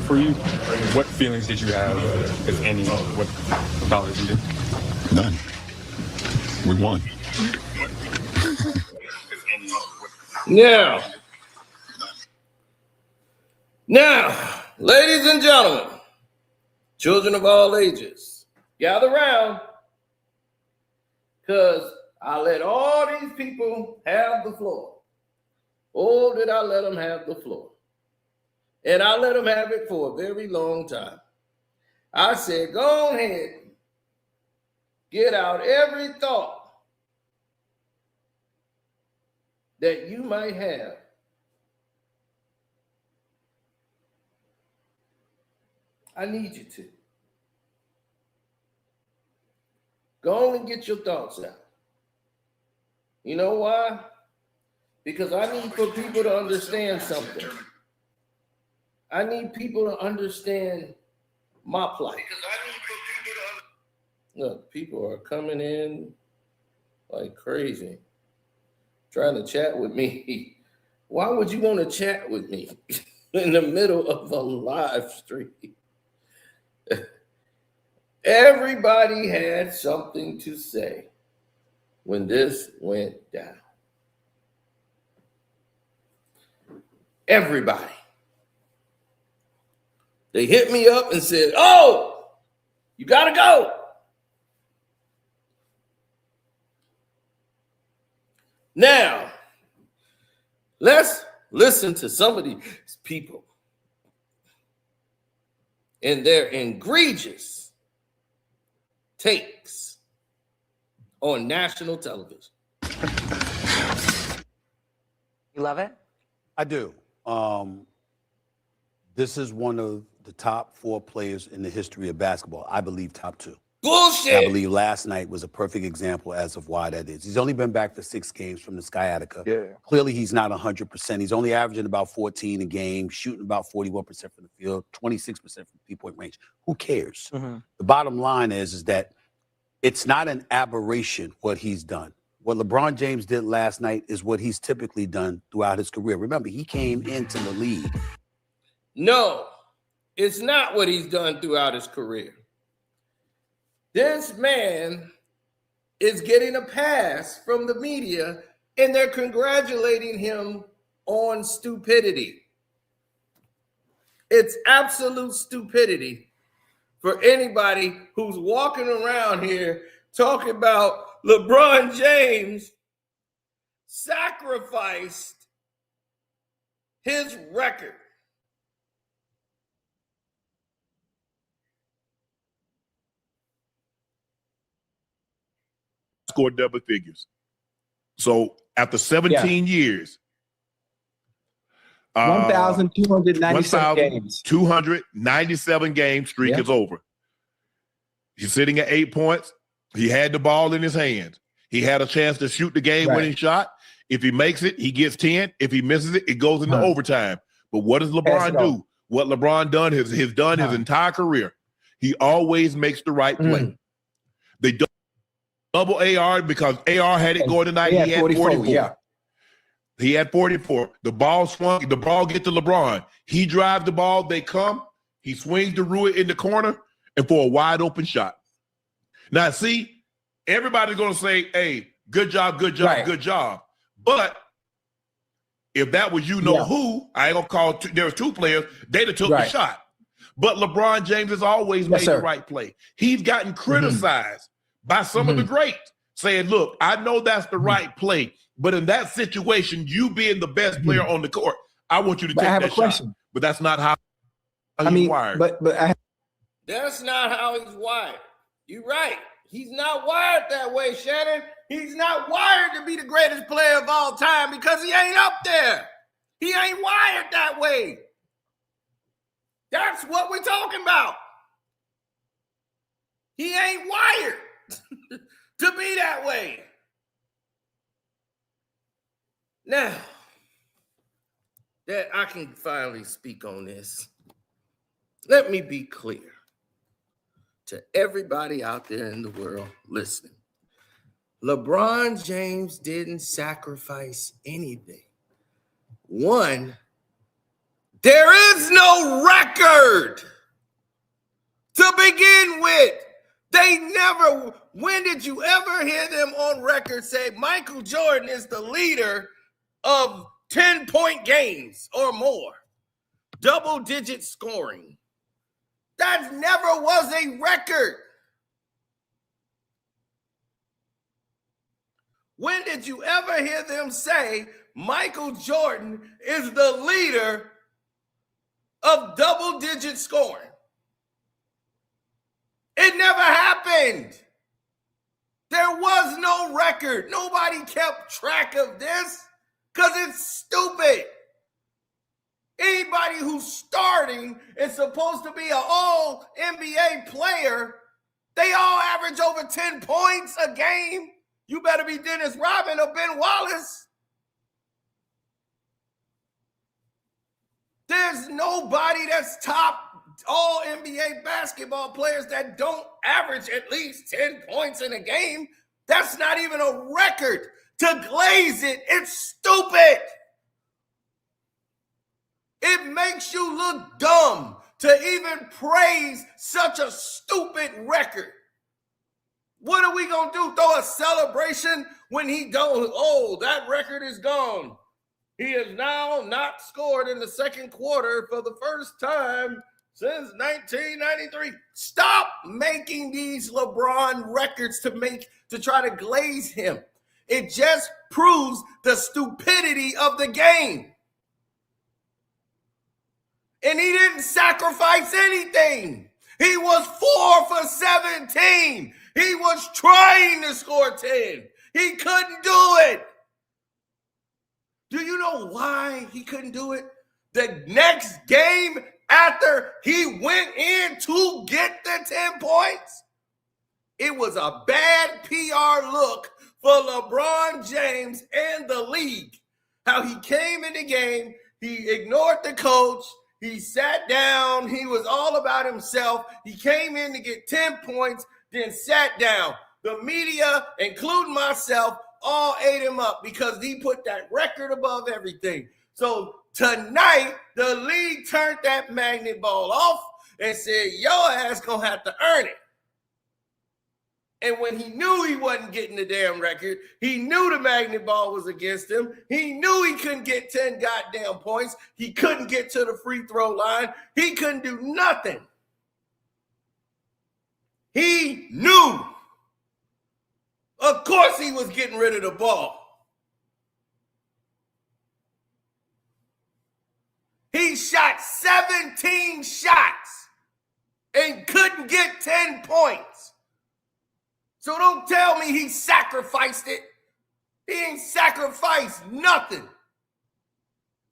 for you? What feelings did you have, if any, about it? None. We won. Now, ladies and gentlemen, children of all ages, gather round, because I let all these people have the floor. Oh, did I let them have the floor? And I let them have it for a very long time. I said, go ahead, get out every thought that you might have. I need you to. Go on and get your thoughts out. You know why? Because I need for people to understand something. I need people to understand my plight. Look, people are coming in like crazy, trying to chat with me. Why would you want to chat with me in the middle of a live stream? Everybody had something to say when this went down. Everybody. They hit me up and said, oh, you got to go. Now, let's listen to some of these people and their egregious takes on national television. You love it? I do. This is one of the top 4 players in the history of basketball. I believe top 2. Bullshit. And I believe last night was a perfect example as of why that is. He's only been back for 6 games from the sciatica. Yeah. Clearly, he's not 100%. He's only averaging about 14 a game, shooting about 41% from the field, 26% from three-point range. Who cares? Mm-hmm. The bottom line is that it's not an aberration what he's done. What LeBron James did last night is what he's typically done throughout his career. Remember, he came into the league. No, it's not what he's done throughout his career. This man is getting a pass from the media, and they're congratulating him on stupidity. It's absolute stupidity for anybody who's walking around here talking about LeBron James sacrificed his record. Scored double figures. So after 17 years, 1,297 games. 297 game streak is over. He's sitting at 8 points. He had the ball in his hands. He had a chance to shoot the game-winning shot. If he makes it, he gets 10. If he misses it, it goes into overtime. But what does LeBron do? What LeBron done has done his entire career. He always makes the right play. They double AR because AR had it going tonight. He had 44. Yeah. He had 44. The ball swung. The ball get to LeBron. He drives the ball. They come. He swings to Rui in the corner and for a wide open shot. Now, see, everybody's going to say, hey, good job, good job, good job. But if that was who, I ain't going to call there was 2 players, they'd have took the shot. But LeBron James has always made the right play. He's gotten criticized by some of the greats, saying, look, I know that's the right play, but in that situation, you being the best player on the court, I want you to take that shot. But that's not how he's wired. That's not how he's wired. You're right. He's not wired that way, Shannon. He's not wired to be the greatest player of all time because he ain't up there. He ain't wired that way. That's what we're talking about. He ain't wired to be that way. Now that I can finally speak on this, let me be clear to everybody out there in the world listening. LeBron James didn't sacrifice anything. One, There is no record to begin with. They never, when did you ever hear them on record say Michael Jordan is the leader of 10-point games or more, double-digit scoring? That never was a record. When did you ever hear them say Michael Jordan is the leader of double-digit scoring? It never happened. There was no record. Nobody kept track of this because it's stupid. Anybody who's starting is supposed to be an all NBA player. They all average over 10 points a game. You better be Dennis Rodman or Ben Wallace. There's nobody that's top all NBA basketball players that don't average at least 10 points in a game. That's not even a record. To glaze it, it's stupid. It makes you look dumb to even praise such a stupid record. What are we going to do? Throw a celebration when he don't? Oh, that record is gone. He has now not scored in the second quarter for the first time since 1993. Stop making these LeBron records to try to glaze him. It just proves the stupidity of the game. And he didn't sacrifice anything. He was 4 for 17. He was trying to score 10. He couldn't do it. Do you know why he couldn't do it? The next game after he went in to get the 10 points, it was a bad PR look for LeBron James and the league. How he came in the game, he ignored the coach, he sat down, he was all about himself. He came in to get 10 points, then sat down. The media, including myself, all ate him up because he put that record above everything. So tonight, the league turned that magnet ball off and said, your ass gonna have to earn it. And when he knew he wasn't getting the damn record, he knew the magnet ball was against him. He knew he couldn't get 10 goddamn points. He couldn't get to the free throw line. He couldn't do nothing. He knew. Of course he was getting rid of the ball. He shot 17 shots and couldn't get 10 points. So don't tell me he sacrificed it. He ain't sacrificed nothing.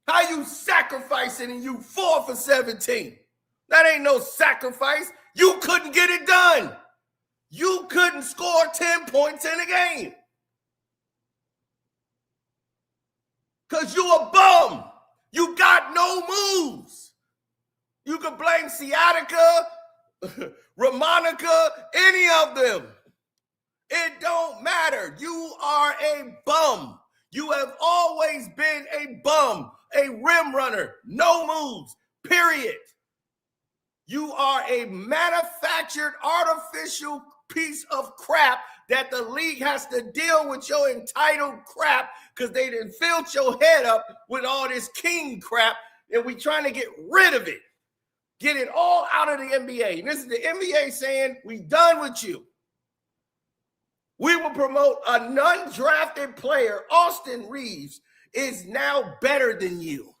How you sacrificing and you 4 for 17? That ain't no sacrifice. You couldn't get it done. You couldn't score 10 points in a game. Because you a bum. You got no moves. You can blame Sciatica, Ramonica, any of them. It don't matter. You are a bum. You have always been a bum, a rim runner, no moves, period. You are a manufactured artificial piece of crap that the league has to deal with your entitled crap because they done filled your head up with all this king crap and we trying to get rid of it. Get it all out of the NBA. And this is the NBA saying, we done with you. We will promote a non-drafted player. Austin Reeves is now better than you.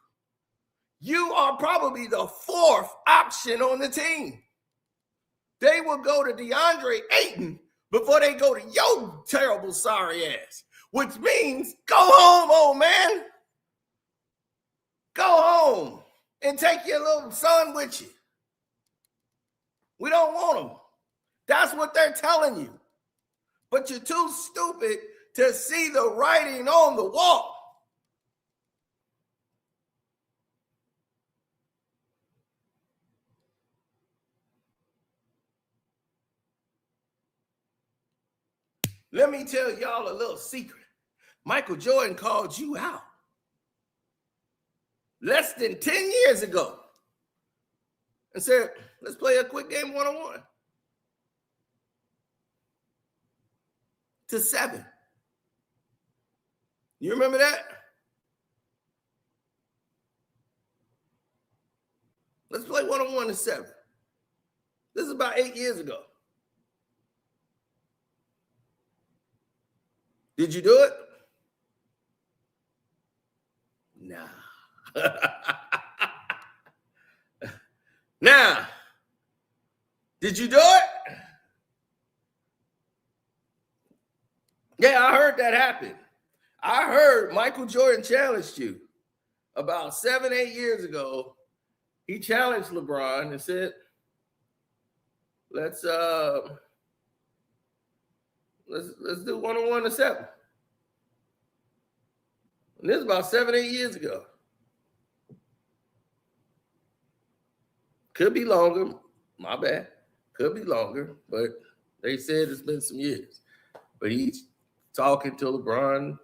You are probably the 4th option on the team. They will go to DeAndre Ayton before they go to your terrible sorry ass, which means go home, old man. Go home and take your little son with you. We don't want him. That's what they're telling you. But you're too stupid to see the writing on the wall. Let me tell y'all a little secret. Michael Jordan called you out. less than 10 years ago and said, let's play a quick game one-on-one. To 7. You remember that? Let's play one-on-one to 7. This is about 8 years ago. Did you do it? Nah. Now, did you do it? Yeah, I heard that happen. I heard Michael Jordan challenged you about 7, 8 years ago. He challenged LeBron and said, let's do one-on-one to 7. And this is about 7, 8 years ago. Could be longer. My bad. Could be longer, but they said it's been some years. But he's talking to LeBron,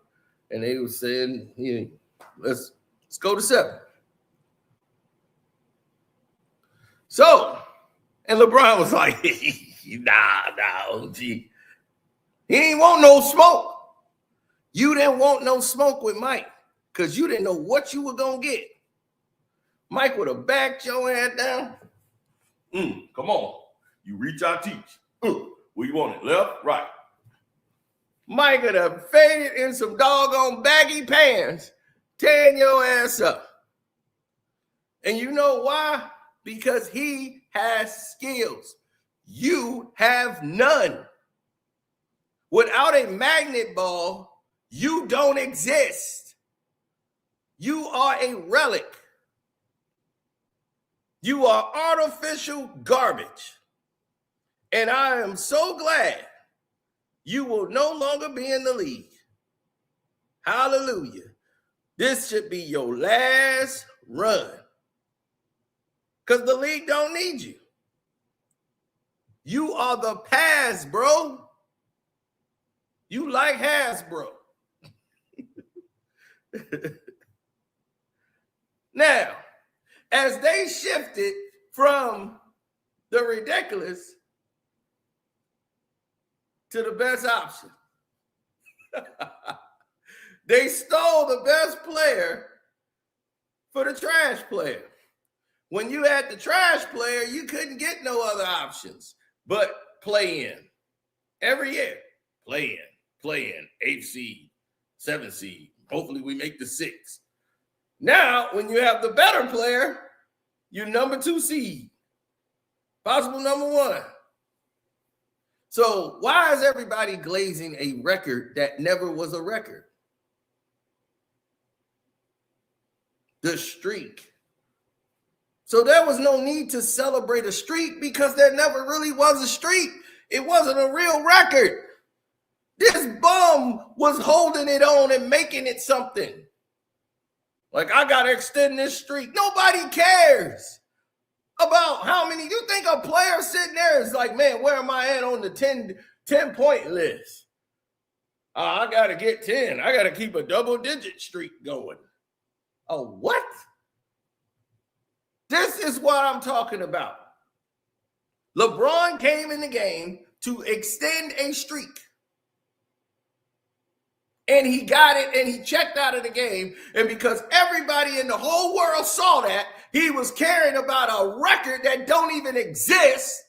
and they were saying, let's go to 7. So, and LeBron was like, nah, gee. He ain't want no smoke. You didn't want no smoke with Mike because you didn't know what you were going to get. Mike would have backed your ass down. Come on. You reach out, teach. Where you want it? Left, right. Mike would have faded in some doggone baggy pants, tearing your ass up. And you know why? Because he has skills. You have none. Without a magnet ball, you don't exist. You are a relic. You are artificial garbage. And I am so glad you will no longer be in the league. Hallelujah. This should be your last run. Because the league don't need you. You are the past, bro. You like Hasbro. Now, as they shifted from the ridiculous to the best option, they stole the best player for the trash player. When you had the trash player, you couldn't get no other options but play in. Every year, play in, 8th seed, 7th seed. Hopefully we make the 6th. Now, when you have the better player, you're number 2 seed, possible number 1. So why is everybody glazing a record that never was a record? The streak. So there was no need to celebrate a streak because there never really was a streak. It wasn't a real record. This bum was holding it on and making it something. Like, I got to extend this streak. Nobody cares about how many. You think a player sitting there is like, man, where am I at on the 10-point list? I got to get 10. I got to keep a double-digit streak going. Oh, what? This is what I'm talking about. LeBron came in the game to extend a streak. And he got it, and he checked out of the game. And because everybody in the whole world saw that, he was caring about a record that don't even exist.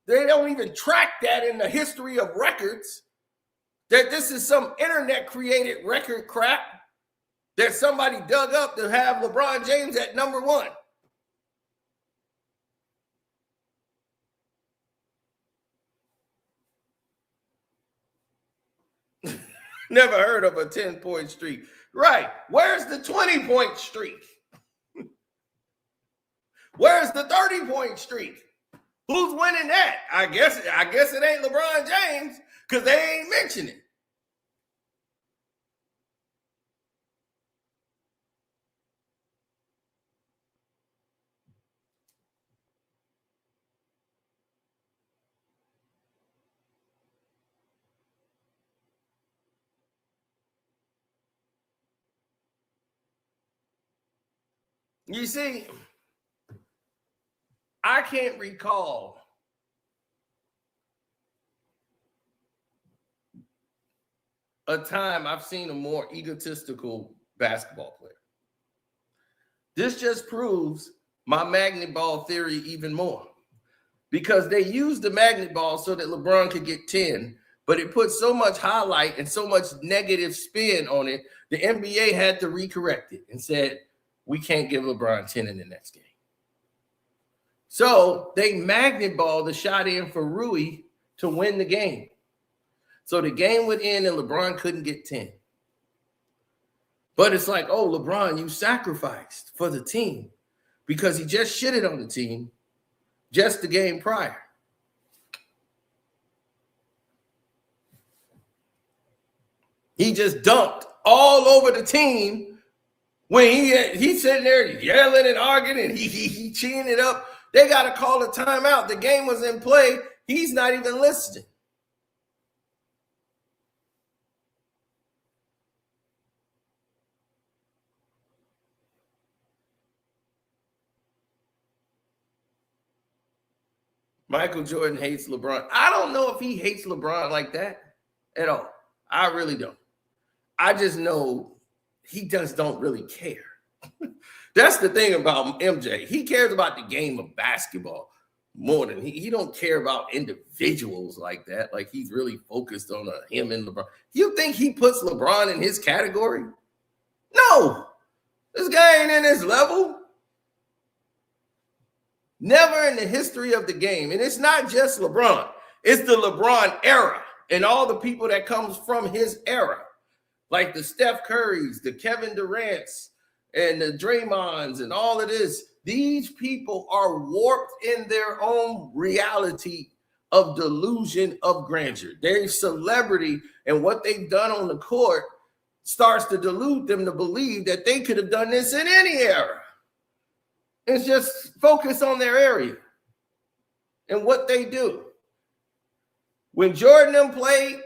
They don't even track that in the history of records. That this is some internet-created record crap that somebody dug up to have LeBron James at number 1. Never heard of a 10-point streak. Right. Where's the 20-point streak? Where's the 30-point streak? Who's winning that? I guess it ain't LeBron James because they ain't mentioning it. You see, I can't recall a time I've seen a more egotistical basketball player. This just proves my magnet ball theory even more, because they used the magnet ball so that LeBron could get 10, but it put so much highlight and so much negative spin on it, the NBA had to recorrect it and said, we can't give LeBron 10 in the next game. So they magnet balled the shot in for Rui to win the game. So the game would end and LeBron couldn't get 10. But it's like, oh, LeBron, you sacrificed for the team because he just shitted on the team just the game prior. He just dumped all over the team when he's sitting there yelling and arguing and he cheating it up. They got to call a timeout. The game was in play. He's not even listening. Michael Jordan hates LeBron. I don't know if he hates LeBron like that at all. I really don't. I just know he just don't really care. That's the thing about MJ. He cares about the game of basketball more than he don't care about individuals like that. Like he's really focused on him and LeBron. You think he puts LeBron in his category? No. This guy ain't in his level. Never in the history of the game. And it's not just LeBron. It's the LeBron era and all the people that comes from his era. Like the Steph Currys, the Kevin Durant's, and the Draymonds and all of this. These people are warped in their own reality of delusion of grandeur. Their celebrity and what they've done on the court starts to delude them to believe that they could have done this in any era. It's just focus on their area and what they do. When Jordan them played,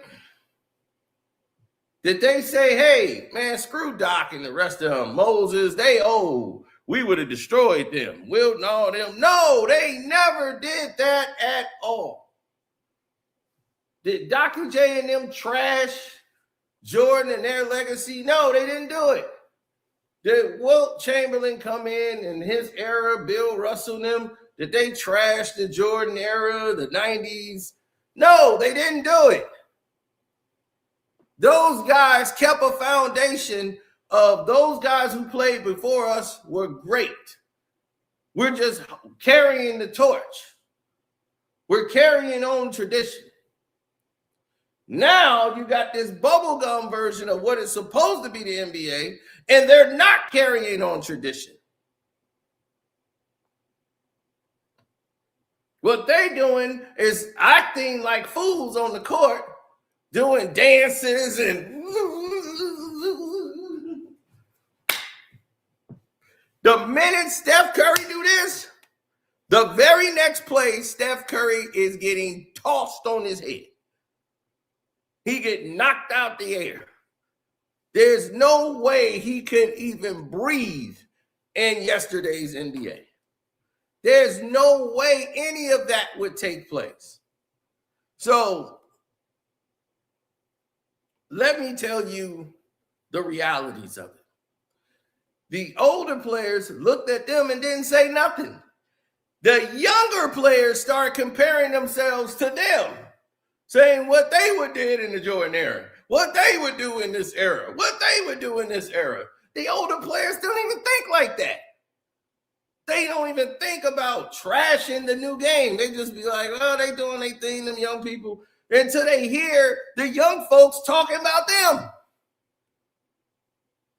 did they say, hey, man, screw Doc and the rest of them, Moses, they old. We would have destroyed them. Wilton, all them. No, they never did that at all. Did Dr. J and them trash Jordan and their legacy? No, they didn't do it. Did Wilt Chamberlain come in his era, Bill Russell and them? Did they trash the Jordan era, the 90s? No, they didn't do it. Those guys kept a foundation of those guys who played before us were great. We're just carrying the torch. We're carrying on tradition. Now you got this bubblegum version of what is supposed to be the NBA, and they're not carrying on tradition. What they're doing is acting like fools on the court, doing dances and the minute Steph Curry do this, the very next play, Steph Curry is getting tossed on his head. He get knocked out the air. There's no way he could even breathe in yesterday's NBA. There's no way any of that would take place. So let me tell you the realities of it. The older players looked at them and didn't say nothing. The younger players started comparing themselves to them, saying what they would did in the Jordan era, what they would do in this era, what they would do in this era. The older players don't even think like that. They don't even think about trashing the new game. They just be like, oh, they doing their thing, them young people, until they hear the young folks talking about them.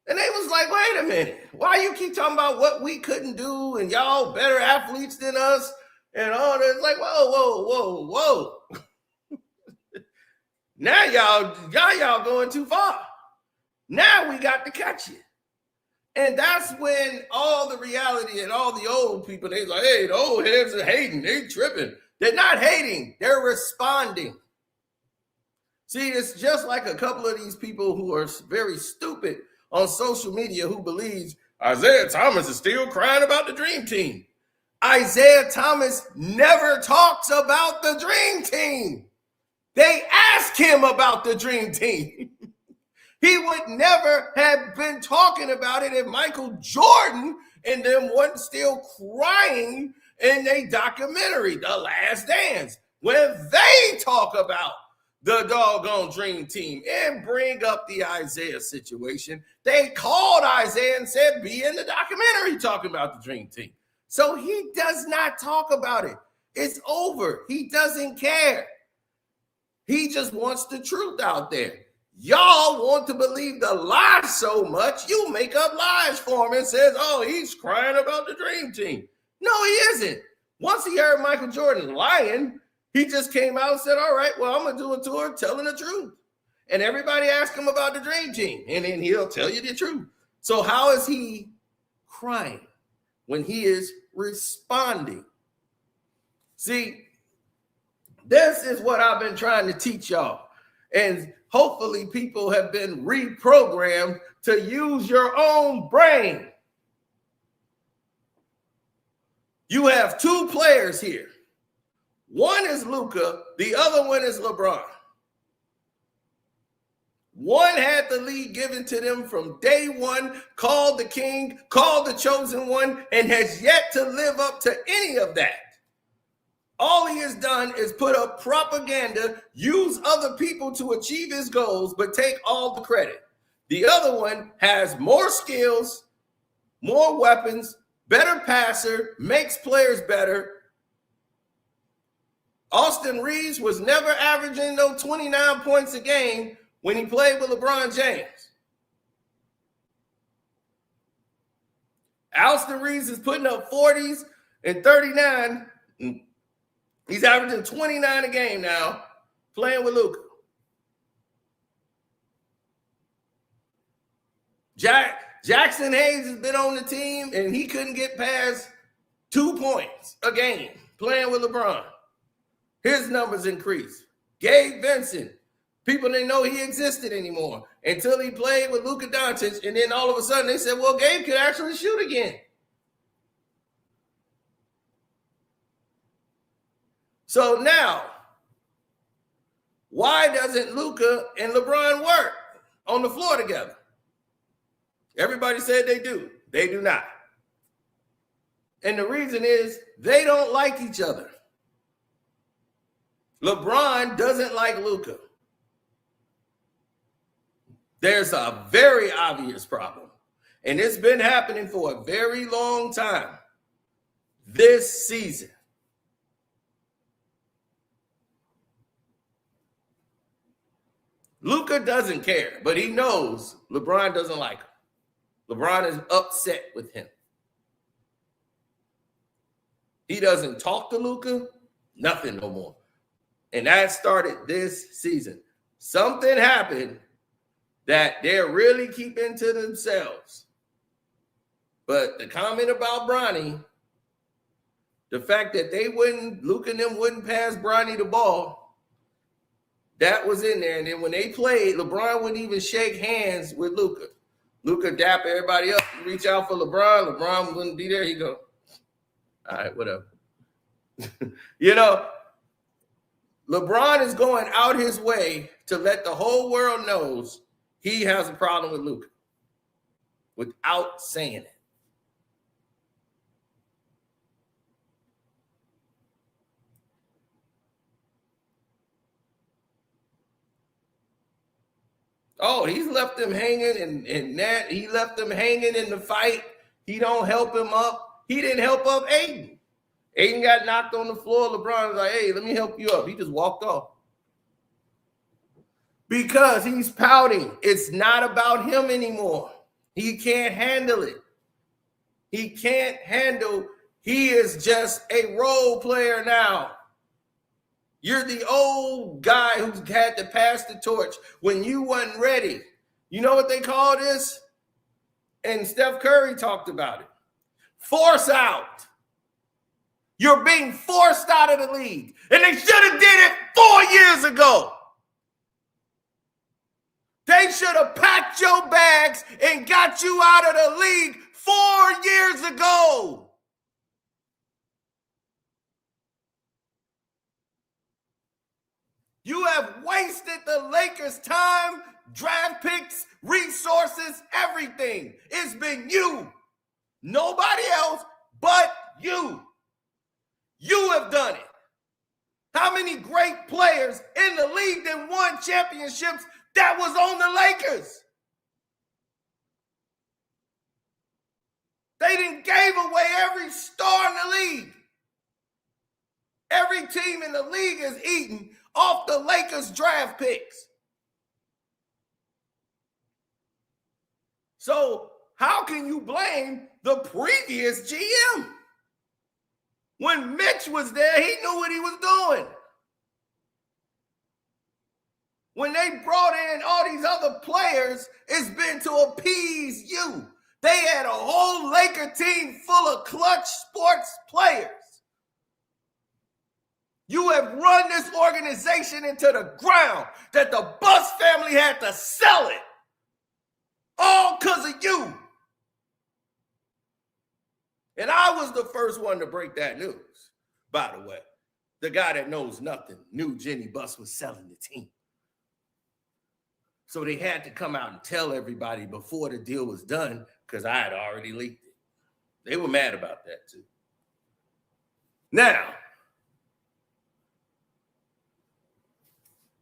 And they was like, wait a minute, why you keep talking about what we couldn't do and y'all better athletes than us and all that? It's like, whoa. Now y'all going too far. Now we got to catch you. And that's when all the reality and all the old people, they like, hey, the old heads are hating. They tripping. They're not hating. They're responding. See, it's just like a couple of these people who are very stupid on social media who believes Isaiah Thomas is still crying about the dream team. Isaiah Thomas never talks about the dream team. They ask him about the dream team. He would never have been talking about it if Michael Jordan and them wasn't still crying in a documentary, The Last Dance, where they talk about the doggone dream team and bring up the Isaiah situation. They called Isaiah and said, be in the documentary talking about the dream team. So he does not talk about it. It's over. He doesn't care. He just wants the truth out there. Y'all want to believe the lie so much, you make up lies for him and says, oh, he's crying about the dream team. No, he isn't. Once he heard Michael Jordan lying, he just came out and said, all right, well, I'm going to do a tour telling the truth. And everybody ask him about the dream team, and then he'll tell you the truth. So how is he crying when he is responding? See, this is what I've been trying to teach y'all. And hopefully people have been reprogrammed to use your own brain. You have two players here. One is Luka, the other one is LeBron. One had the lead given to them from day one, called the king, called the chosen one, and has yet to live up to any of that. All he has done is put up propaganda, use other people to achieve his goals, but take all the credit. The other one has more skills, more weapons, better passer, makes players better. Austin Reeves was never averaging no 29 points a game when he played with LeBron James. Austin Reeves is putting up 40s and 39. He's averaging 29 a game now, playing with Luka. Jackson Hayes has been on the team, and he couldn't get past 2 points a game playing with LeBron. His numbers increased. Gabe Vincent, people didn't know he existed anymore until he played with Luka Doncic, and then all of a sudden they said, well, Gabe could actually shoot again. So now, why doesn't Luka and LeBron work on the floor together? Everybody said they do. They do not. And the reason is they don't like each other. LeBron doesn't like Luka. There's a very obvious problem. And it's been happening for a very long time this season. Luka doesn't care, but he knows LeBron doesn't like him. LeBron is upset with him. He doesn't talk to Luka, nothing no more. And that started this season. Something happened that they're really keeping to themselves. But the comment about Bronny, the fact that Luka and them wouldn't pass Bronny the ball, that was in there. And then when they played, LeBron wouldn't even shake hands with Luka. Luka dap everybody up, reach out for LeBron. LeBron wouldn't be there. He go, all right, whatever. You know, LeBron is going out his way to let the whole world knows he has a problem with Luka without saying it. Oh, he's left them hanging and that he left them hanging in the fight. He don't help him up. He didn't help up Aiden. Aiden got knocked on the floor. LeBron was like, hey, let me help you up. He just walked off. Because he's pouting. It's not about him anymore. He can't handle it. He can't handle. He is just a role player now. You're the old guy who had to pass the torch when you wasn't ready. You know what they call this? And Steph Curry talked about it. Force out. You're being forced out of the league. And they should have did it 4 years ago. They should have packed your bags and got you out of the league 4 years ago. You have wasted the Lakers' time, draft picks, resources, everything. It's been you. Nobody else but you. You have done it. How many great players in the league that won championships that was on the Lakers? They didn't gave away every star in the league. Every team in the league is eating off the Lakers draft picks. So how can you blame the previous GM? When Mitch was there, he knew what he was doing. When they brought in all these other players, it's been to appease you. They had a whole Laker team full of clutch sports players. You have run this organization into the ground that the Buss family had to sell it. All because of you. And I was the first one to break that news, by the way. The guy that knows nothing knew Jenny Buss was selling the team. So they had to come out and tell everybody before the deal was done because I had already leaked it. They were mad about that too. Now,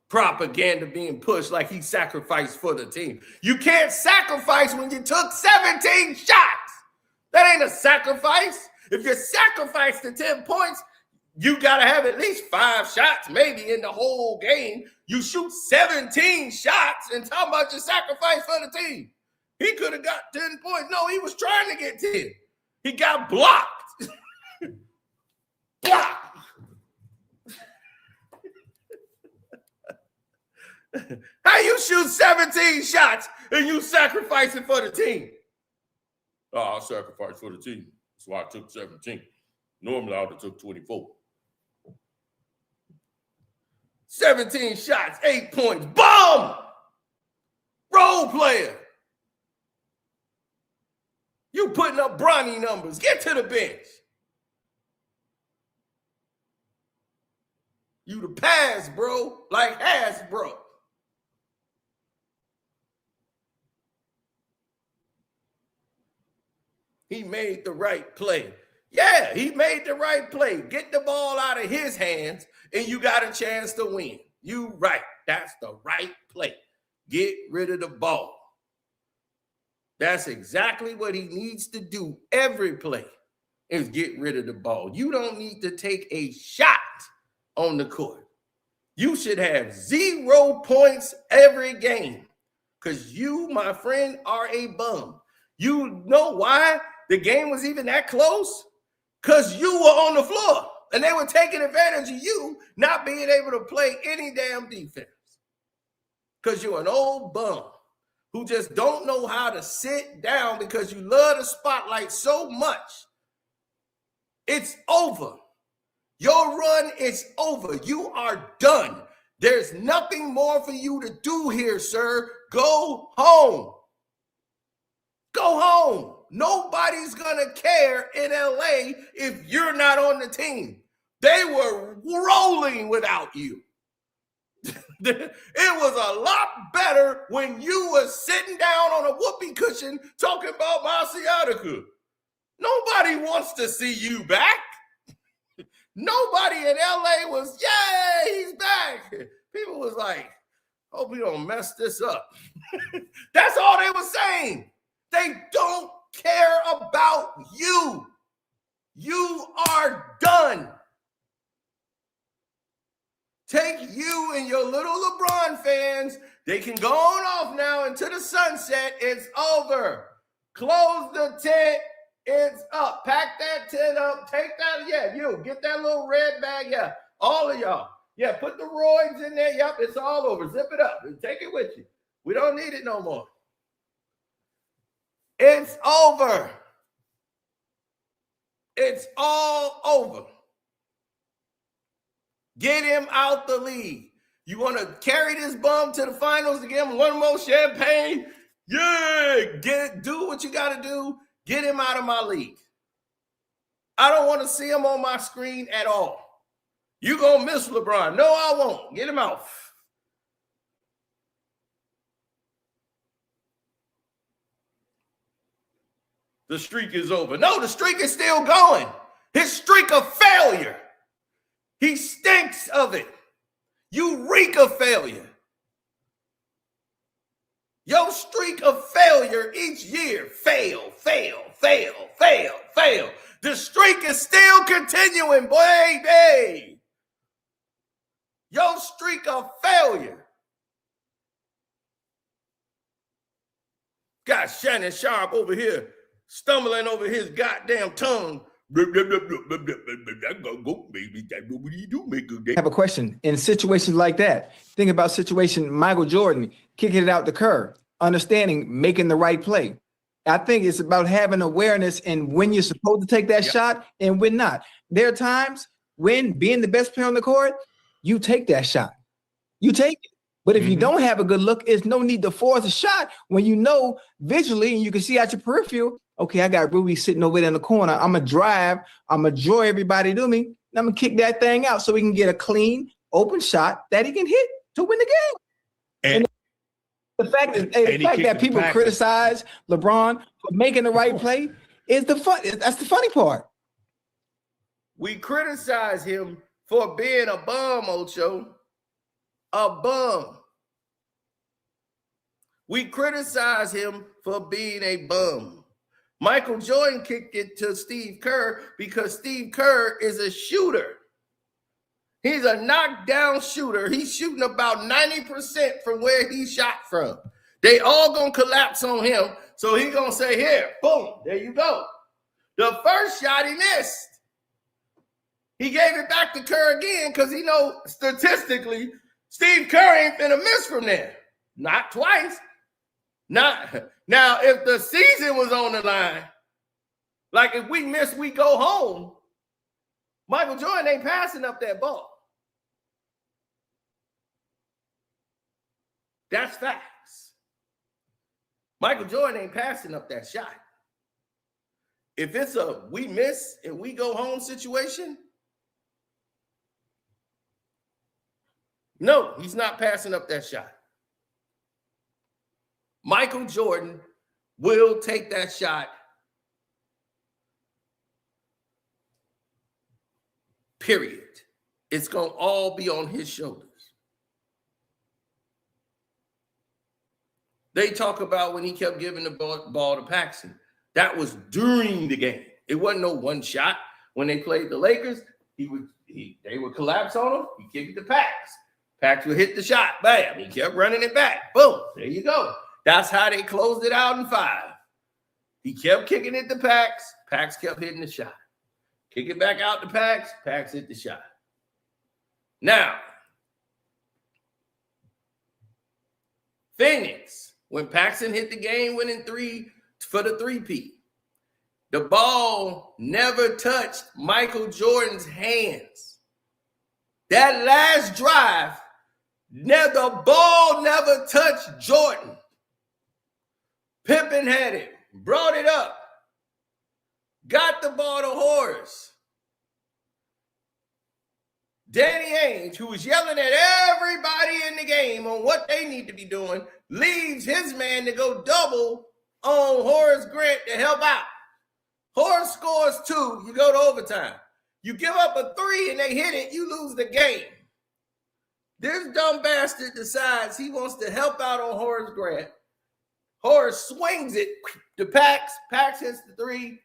propaganda being pushed like he sacrificed for the team. You can't sacrifice when you took 17 shots. That ain't a sacrifice. If you sacrifice the 10 points, you got to have at least 5 shots maybe in the whole game. You shoot 17 shots and talk about your sacrifice for the team. He could have got 10 points. No, he was trying to get 10. He got blocked. Blocked. How you shoot 17 shots and you sacrifice it for the team? Oh, I'll sacrifice for the team. That's why I took 17. Normally, I would have took 24. 17 shots, 8 points. Boom! Role player. You putting up Bronny numbers. Get to the bench. You the pass, bro, like Hasbro. He made the right play. Yeah, he made the right play. Get the ball out of his hands, and you got a chance to win. You right. That's the right play. Get rid of the ball. That's exactly what he needs to do every play, is get rid of the ball. You don't need to take a shot on the court. You should have 0 points every game because you, my friend, are a bum. You know why the game was even that close? Because you were on the floor and they were taking advantage of you not being able to play any damn defense. Because you're an old bum who just don't know how to sit down because you love the spotlight so much. It's over. Your run is over. You are done. There's nothing more for you to do here, sir. Go home. Go home. Nobody's going to care in LA if you're not on the team. They were rolling without you. It was a lot better when you were sitting down on a whoopee cushion talking about Marciatica. Nobody wants to see you back. Nobody in LA was, yay, he's back. People was like, hope we don't mess this up. That's all they were saying. They don't care about you. You are done. Take you and your little LeBron fans. They can go on off now into the sunset. It's over. Close the tent. It's up. Pack that tent up. Take that. Yeah, you get that little red bag. Yeah, all of y'all. Yeah, put the roids in there. Yep, it's all over. Zip it up and take it with you. We don't need it no more. It's over. It's all over. Get him out the league. You want to carry this bum to the finals to give him one more champagne? Yeah, do what you got to do. Get him out of my league. I don't want to see him on my screen at all. You gonna miss LeBron. No, I won't. Get him out. The streak is over. No, the streak is still going. His streak of failure. He stinks of it. You reek of failure. Your streak of failure each year. Fail, fail, fail, fail, fail. The streak is still continuing, baby. Your streak of failure. Got Shannon Sharp over here stumbling over his goddamn tongue. I have a question. In situations like that, think about situation Michael Jordan kicking it out to Kerr, understanding, making the right play. I think it's about having awareness and when you're supposed to take that shot and when not. There are times when being the best player on the court, you take that shot. You take it. But if you don't have a good look, there's no need to force a shot when you know visually and you can see out your peripheral, okay, I got Ruby sitting over there in the corner. I'm going to drive. I'm going to draw everybody to me. And I'm going to kick that thing out so we can get a clean, open shot that he can hit to win the game. And the fact that people criticize LeBron for making the right play is that's the funny part. We criticize him for being a bum, Ocho. A bum. We criticize him for being a bum. Michael Jordan kicked it to Steve Kerr because Steve Kerr is a shooter. He's a knockdown shooter. He's shooting about 90% from where he shot from. They all gonna collapse on him. So he's gonna say, here, boom, there you go. The first shot he missed. He gave it back to Kerr again because he know statistically Steve Kerr ain't finna miss from there. Not twice. Not now, if the season was on the line, like if we miss, we go home. Michael Jordan ain't passing up that ball. That's facts. Michael Jordan ain't passing up that shot. If it's a we miss and we go home situation, no, he's not passing up that shot. Michael Jordan will take that shot. Period. It's going to all be on his shoulders. They talk about when he kept giving the ball to Paxson. That was during the game. It wasn't no one shot. When they played the Lakers, they would collapse on him. He kicked it to Pax. Pax would hit the shot. Bam. He kept running it back. Boom. There you go. That's how they closed it out in 5. He kept kicking it to Pax. Pax kept hitting the shot. Kick it back out to Pax. Pax hit the shot. Now, Phoenix, when Paxson hit the game-winning 3 for the 3-peat, the ball never touched Michael Jordan's hands. That last drive, the ball never touched Jordan. Pippen had it, brought it up, got the ball to Horace. Danny Ainge, who was yelling at everybody in the game on what they need to be doing, leaves his man to go double on Horace Grant to help out. Horace scores 2, you go to overtime. You give up a 3 and they hit it, you lose the game. This dumb bastard decides he wants to help out on Horace Grant. Horace swings it to Pax. Pax hits the 3.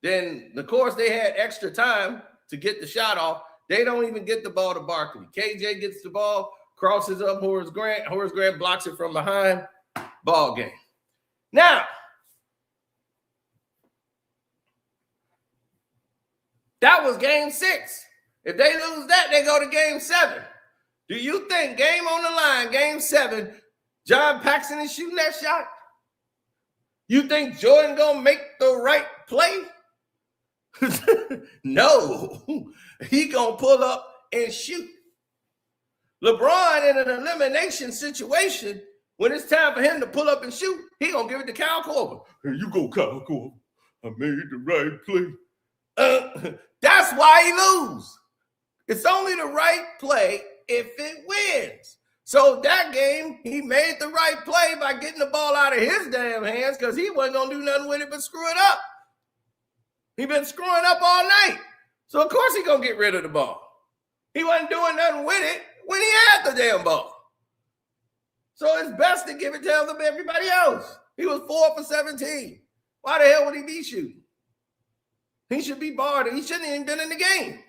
Then, of course, they had extra time to get the shot off. They don't even get the ball to Barkley. KJ gets the ball, crosses up Horace Grant. Horace Grant blocks it from behind. Ball game. Now, that was game 6. If they lose that, they go to game 7. Do you think game on the line, game 7, John Paxson is shooting that shot? You think Jordan gonna make the right play? No. He gonna pull up and shoot. LeBron in an elimination situation When it's time for him to pull up and shoot, he gonna give it to Kyle Korver. Here you go, Kyle Korver. I made the right play. That's why he lose. It's only the right play if it wins. So that game, he made the right play by getting the ball out of his damn hands because he wasn't going to do nothing with it but screw it up. He been screwing up all night. So, of course, he going to get rid of the ball. He wasn't doing nothing with it when he had the damn ball. So it's best to give it to everybody else. He was 4 for 17. Why the hell would he be shooting? He should be barred, and he shouldn't have even been in the game.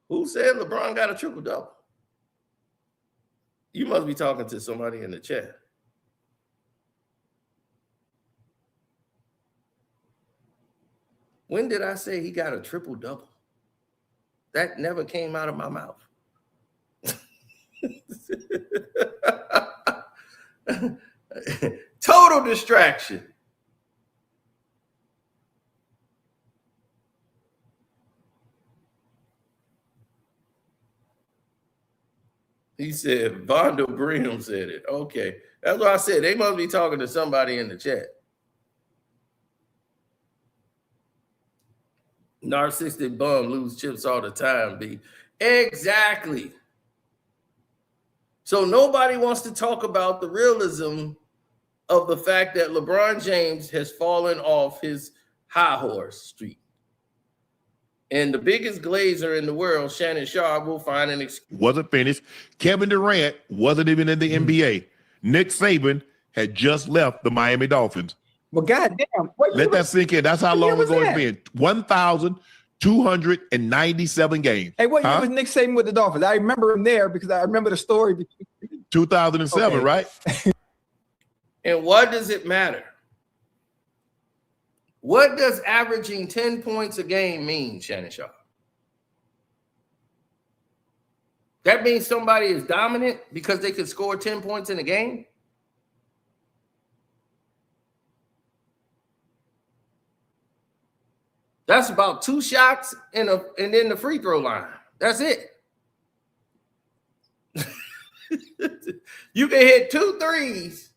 Who said LeBron got a triple-double? You must be talking to somebody in the chat. When did I say he got a triple-double? That never came out of my mouth. Total distraction. He said, Vondo Brim said it. Okay. That's what I said. They must be talking to somebody in the chat. Narcissistic bum lose chips all the time, B. Exactly. So nobody wants to talk about the realism of the fact that LeBron James has fallen off his high horse streak. And the biggest glazer in the world, Shannon Sharp, will find an excuse. Wasn't finished. Kevin Durant wasn't even in the NBA. Nick Saban had just left the Miami Dolphins. Well, goddamn. Let that sink in. That's how what year long was ago it's that? been. 1,297 games. Hey, what year was Nick Saban with the Dolphins? I remember him there because I remember the story. 2007, Okay. right? And what does it matter? What does averaging 10 points a game mean, Shannon Sharp? That means somebody is dominant because they can score 10 points in a game? That's about 2 shots and then the free throw line. That's it. You can hit 2 threes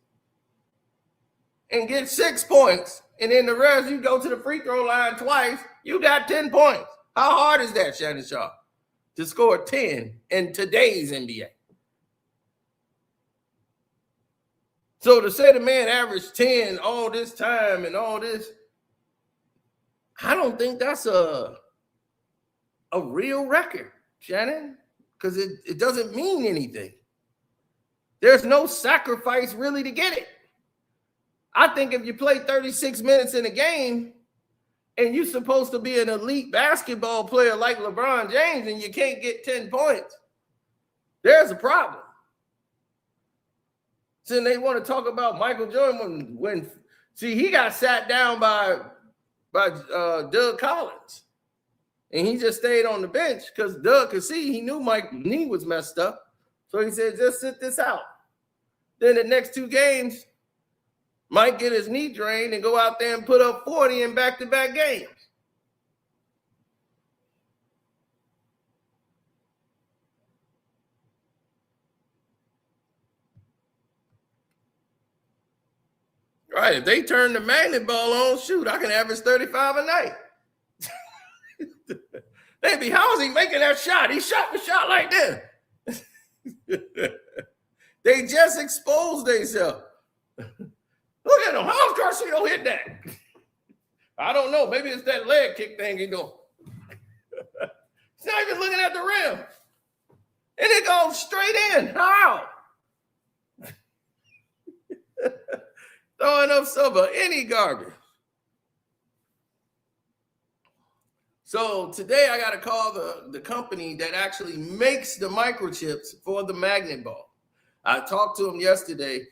and get 6 points, and then the rest you go to the free throw line twice, you got 10 points. How hard is that, Shannon Sharp, to score 10 in today's NBA? So to say the man averaged 10 all this time and all this, I don't think that's a real record, Shannon, because it doesn't mean anything. There's no sacrifice really to get it. I think if you play 36 minutes in a game and you're supposed to be an elite basketball player like LeBron James and you can't get 10 points, there's a problem. So they want to talk about Michael Jordan when he got sat down by Doug Collins. And he just stayed on the bench because Doug could see he knew Mike's knee was messed up. So he said, just sit this out. Then the next 2 games, Mike get his knee drained and go out there and put up 40 in back-to-back games. Right, if they turn the magnet ball on, shoot, I can average 35 a night. They'd be, how is he making that shot? He shot the shot like this. They just exposed themselves. Look at him. How's Karceno hit that? I don't know. Maybe it's that leg kick thing he doing. He's not even looking at the rim. And it goes straight in. How? Throwing up some of any garbage. So today I got to call the company that actually makes the microchips for the magnet ball. I talked to them yesterday.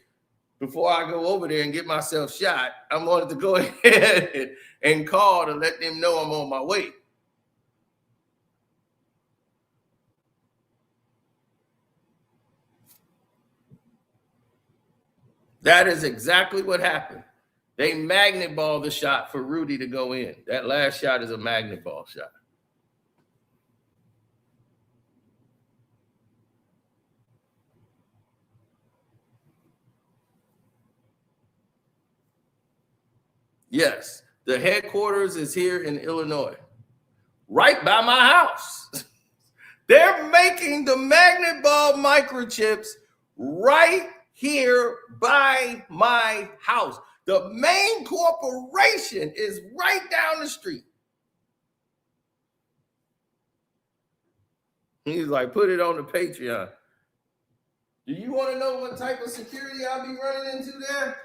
Before I go over there and get myself shot, I wanted to go ahead and call to let them know I'm on my way. That is exactly what happened. They magnet ball the shot for Rudy to go in. That last shot is a magnet ball shot. Yes, the headquarters is here in Illinois, right by my house. They're making the magnet ball microchips right here by my house. The main corporation is right down the street. He's like, put it on the Patreon. Do you want to know what type of security I'll be running into there?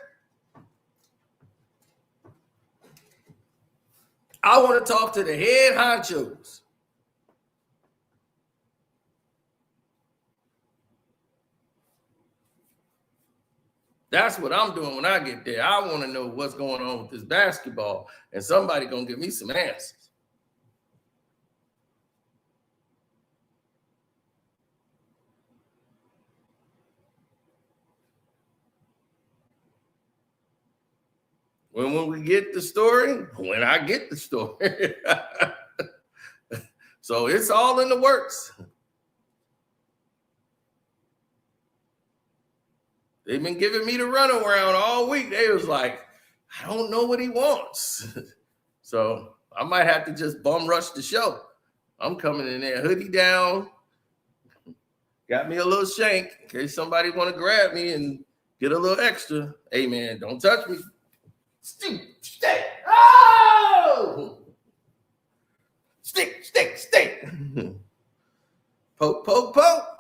I want to talk to the head honchos. That's what I'm doing when I get there. I want to know what's going on with this basketball, and somebody gonna give me some answers. When we get the story, when I get the story. So it's all in the works. They've been giving me the runaround all week. They was like, I don't know what he wants. So I might have to just bum rush the show. I'm coming in there, hoodie down. Got me a little shank in case somebody want to grab me and get a little extra. Hey, man, don't touch me. Stick. Oh! Stick. Poke.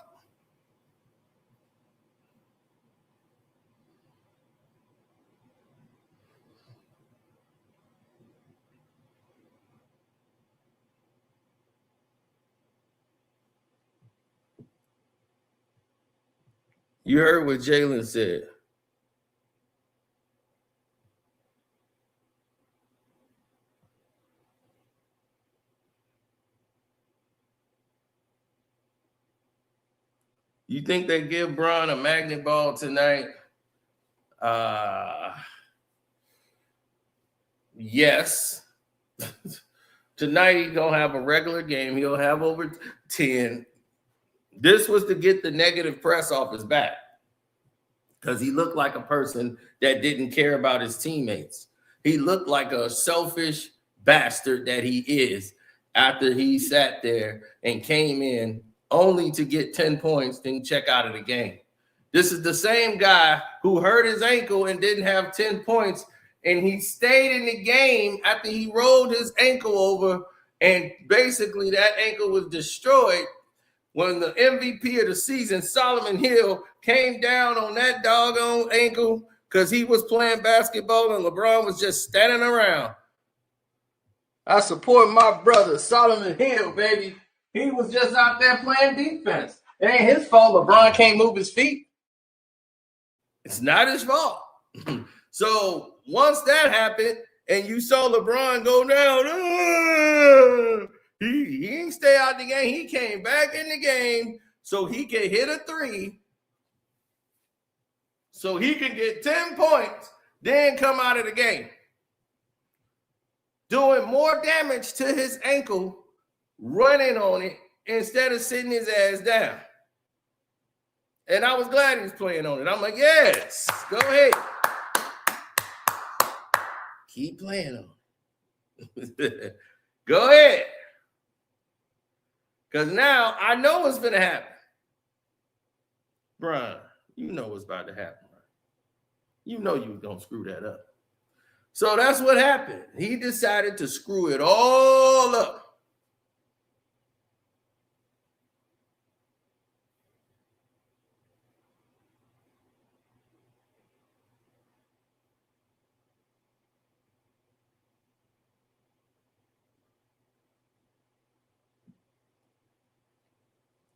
You heard what Jalen said. You think they give Bron a magnet ball tonight? Yes. Tonight he's going to have a regular game. He'll have over 10. This was to get the negative press off his back because he looked like a person that didn't care about his teammates. He looked like a selfish bastard that he is after he sat there and came in only to get 10 points, then check out of the game. This is the same guy who hurt his ankle and didn't have 10 points, and he stayed in the game after he rolled his ankle over, and basically that ankle was destroyed when the MVP of the season, Solomon Hill, came down on that doggone ankle because he was playing basketball and LeBron was just standing around. I support my brother, Solomon Hill, baby. He was just out there playing defense. It ain't his fault LeBron can't move his feet. It's not his fault. So once that happened and you saw LeBron go down, he didn't stay out the game. He came back in the game so he could hit a three, so he could get 10 points, then come out of the game, doing more damage to his ankle, running on it instead of sitting his ass down. And I was glad he was playing on it. I'm like, yes, go ahead. Keep playing on it. Go ahead. Because now I know what's going to happen. Brian, you know what's about to happen. Right? You know you was going to screw that up. So that's what happened. He decided to screw it all up.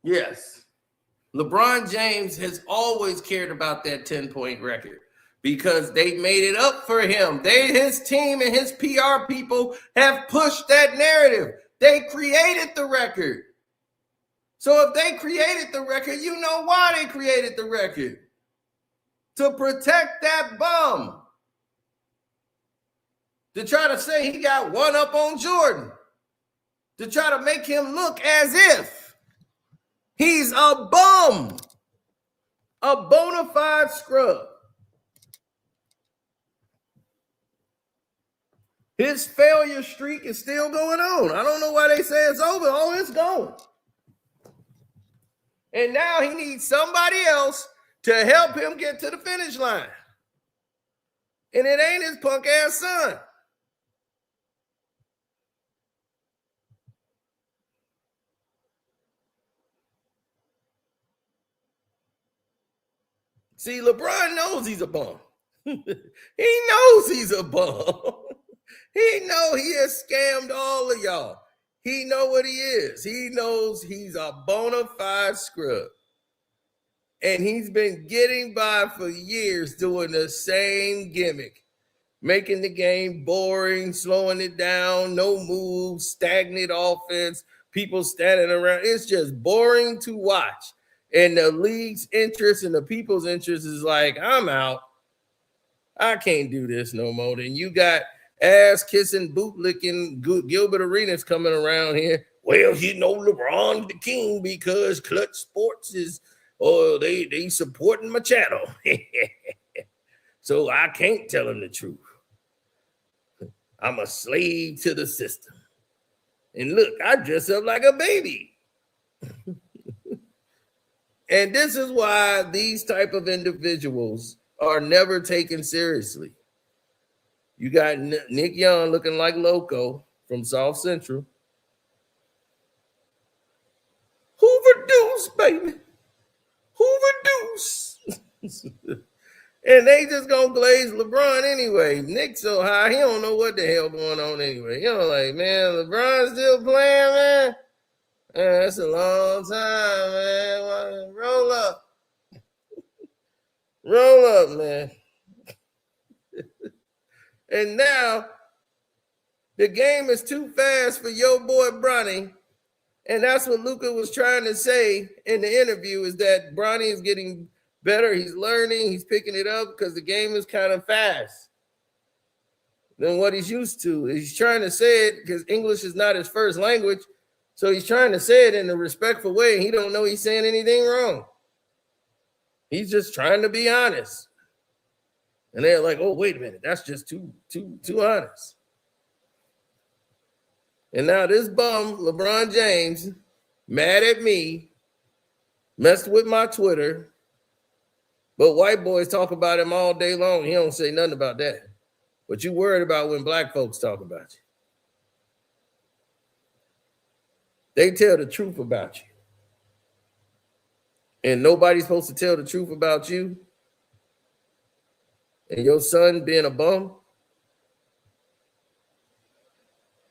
Yes. LeBron James has always cared about that 10-point record because they made it up for him. His team and his PR people have pushed that narrative. They created the record. So if they created the record, you know why they created the record. to protect that bum. To try to say he got one up on Jordan. To try to make him look as if he's a bum. A bona fide scrub. His failure streak is still going on. I don't know why they say it's over. Oh, it's gone. And now he needs somebody else to help him get to the finish line. And it ain't his punk ass son. See, LeBron knows he's a bum. He knows he's a bum. He know he has scammed all of y'all. He know what he is. He knows he's a bona fide scrub. And he's been getting by for years doing the same gimmick. Making the game boring, slowing it down, no moves, stagnant offense, people standing around. It's just boring to watch. And the league's interest and the people's interest is like, I'm out. I can't do this no more. Then you got ass-kissing, boot-licking Gilbert Arenas coming around here. Well, you know LeBron the king because Clutch Sports is, they supporting my channel. So I can't tell him the truth. I'm a slave to the system. And look, I dress up like a baby. And this is why these type of individuals are never taken seriously. You got Nick Young looking like Loco from South Central. Hoover Deuce, baby. Hoover Deuce. And they just gonna glaze LeBron anyway. Nick's so high, he don't know what the hell going on anyway. You know, like, man, LeBron still playing, man. Man, that's a long time, man. Roll up. Roll up, man. And now the game is too fast for your boy Bronny. And that's what Luka was trying to say in the interview, is that Bronny is getting better. He's learning. He's picking it up because the game is kind of fast than what he's used to. He's trying to say it because English is not his first language. So he's trying to say it in a respectful way. He don't know he's saying anything wrong. He's just trying to be honest. And they're like, oh, wait a minute. That's just too honest. And now this bum, LeBron James, mad at me, messed with my Twitter, but white boys talk about him all day long. He don't say nothing about that. But you worried about when black folks talk about you. They tell the truth about you. And nobody's supposed to tell the truth about you. And your son being a bum.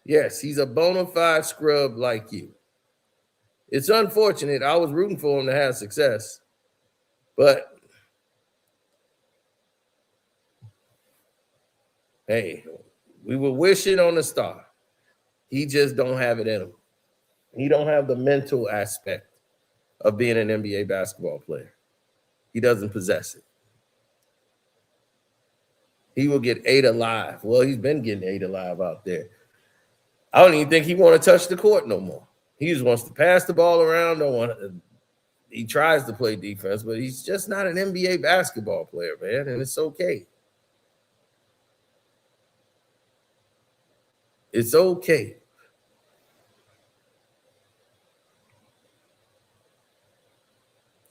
Yes, he's a bona fide scrub like you. It's unfortunate. I was rooting for him to have success. But, hey, we were wishing on a star. He just don't have it in him. He don't have the mental aspect of being an NBA basketball player. He doesn't possess it. He will get ate alive. Well, he's been getting ate alive out there. I don't even think he want to touch the court no more. He just wants to pass the ball around. He tries to play defense, but he's just not an NBA basketball player, man, and it's okay. It's okay.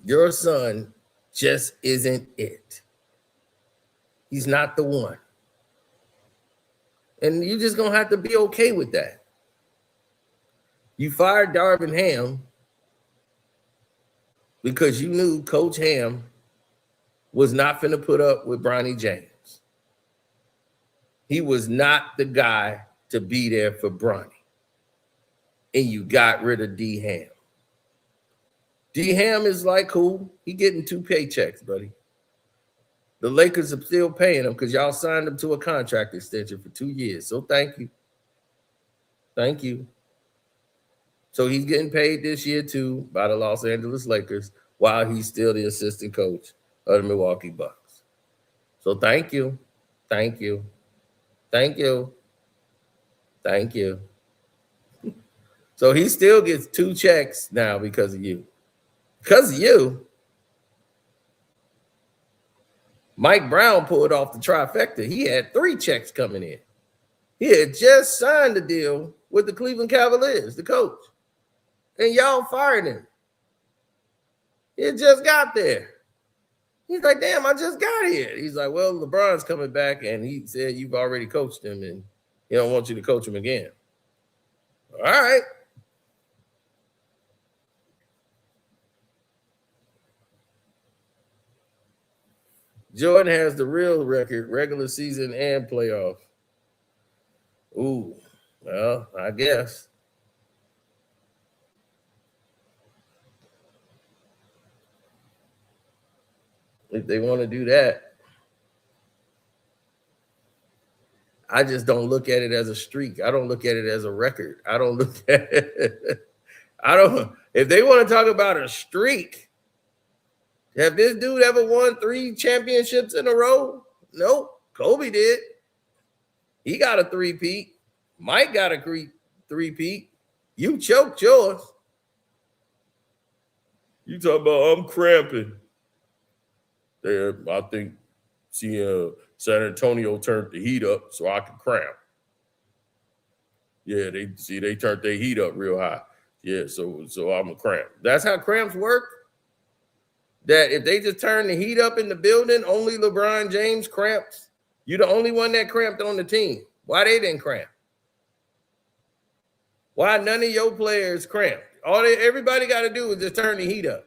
Your son just isn't it. He's not the one. And you're just going to have to be okay with that. You fired Darvin Ham because you knew Coach Ham was not going to put up with Bronny James. He was not the guy to be there for Bronny. And you got rid of D. Ham. D. Ham is like, cool. He getting 2 paychecks, buddy. The Lakers are still paying him because y'all signed him to a contract extension for 2 years. So thank you. Thank you. So he's getting paid this year too by the Los Angeles Lakers while he's still the assistant coach of the Milwaukee Bucks. So thank you. Thank you. Thank you. Thank you. So he still gets 2 checks now because of you. Because of you. Mike Brown pulled off the trifecta. He had 3 checks coming in. He had just signed the deal with the Cleveland Cavaliers, the coach. And y'all fired him. He just got there. He's like, damn, I just got here. He's like, well, LeBron's coming back, and he said you've already coached him, and he don't want you to coach him again. All right. Jordan has the real record, regular season and playoff. Ooh, well, I guess. If they want to do that. I just don't look at it as a streak. I don't look at it as a record. I don't look at it. If they want to talk about a streak, have this dude ever won 3 championships in a row? Nope. Kobe did. He got a 3-peat. Mike got a 3-peat. You choked yours. You talking about I'm cramping. There, I think San Antonio turned the heat up so I could cramp. Yeah, they turned their heat up real high. Yeah, so I'm a cramp. That's how cramps work. That if they just turn the heat up in the building, only LeBron James cramps. You're the only one that cramped on the team. Why they didn't cramp? Why none of your players cramped? Everybody got to do is just turn the heat up.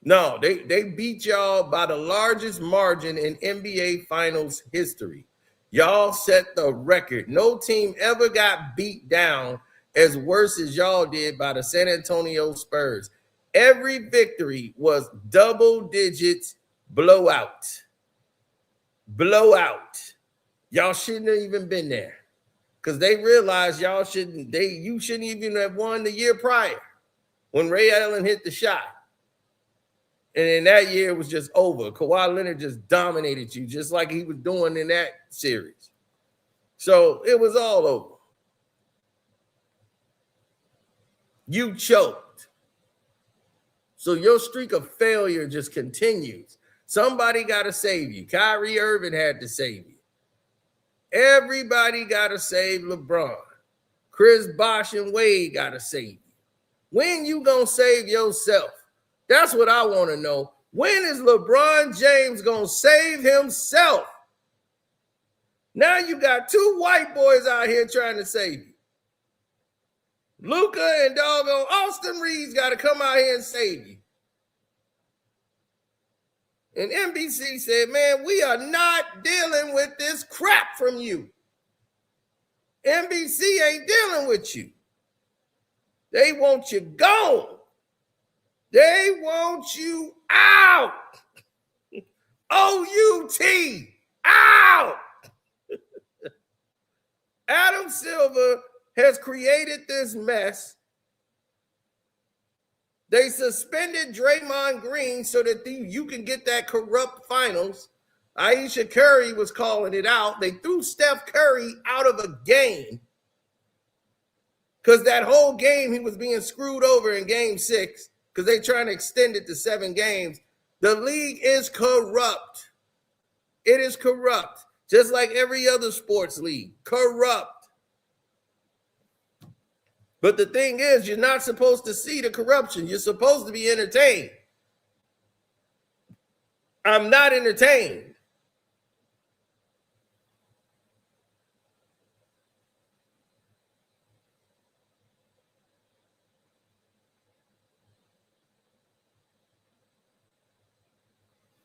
No, they beat y'all by the largest margin in NBA Finals history. Y'all set the record. No team ever got beat down as worse as y'all did by the San Antonio Spurs. Every victory was double digits blowout. Blowout. Y'all shouldn't have even been there because they realized you shouldn't even have won the year prior when Ray Allen hit the shot. And in that year, it was just over. Kawhi Leonard just dominated you, just like he was doing in that series. So it was all over. You choked. So your streak of failure just continues. Somebody got to save you. Kyrie Irving had to save you. Everybody got to save LeBron. Chris Bosh and Wade got to save you. When you going to save yourself? That's what I want to know. When is LeBron James going to save himself? Now you got 2 white boys out here trying to save you. Luka and doggone Austin Reeves got to come out here and save you. And NBC said, man, we are not dealing with this crap from you. NBC ain't dealing with you. They want you gone. They want you out. O-U-T, out. Adam Silver has created this mess. They suspended Draymond Green so that you can get that corrupt finals. Aisha Curry was calling it out. They threw Steph Curry out of a game because that whole game he was being screwed over in game 6 because they're trying to extend it to 7 games. The league is corrupt. It is corrupt, just like every other sports league. Corrupt. But the thing is, you're not supposed to see the corruption. You're supposed to be entertained. I'm not entertained.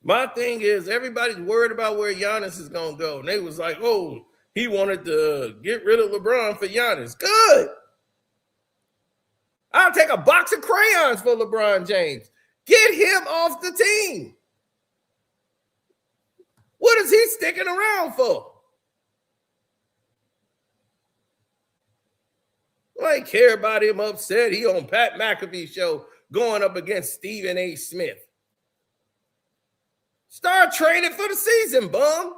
My thing is, everybody's worried about where Giannis is going to go. And they was like, oh, he wanted to get rid of LeBron for Giannis. Good. I'll take a box of crayons for LeBron James. Get him off the team. What is he sticking around for? I ain't care about him upset. He on Pat McAfee's show going up against Stephen A. Smith. Start training for the season, bum.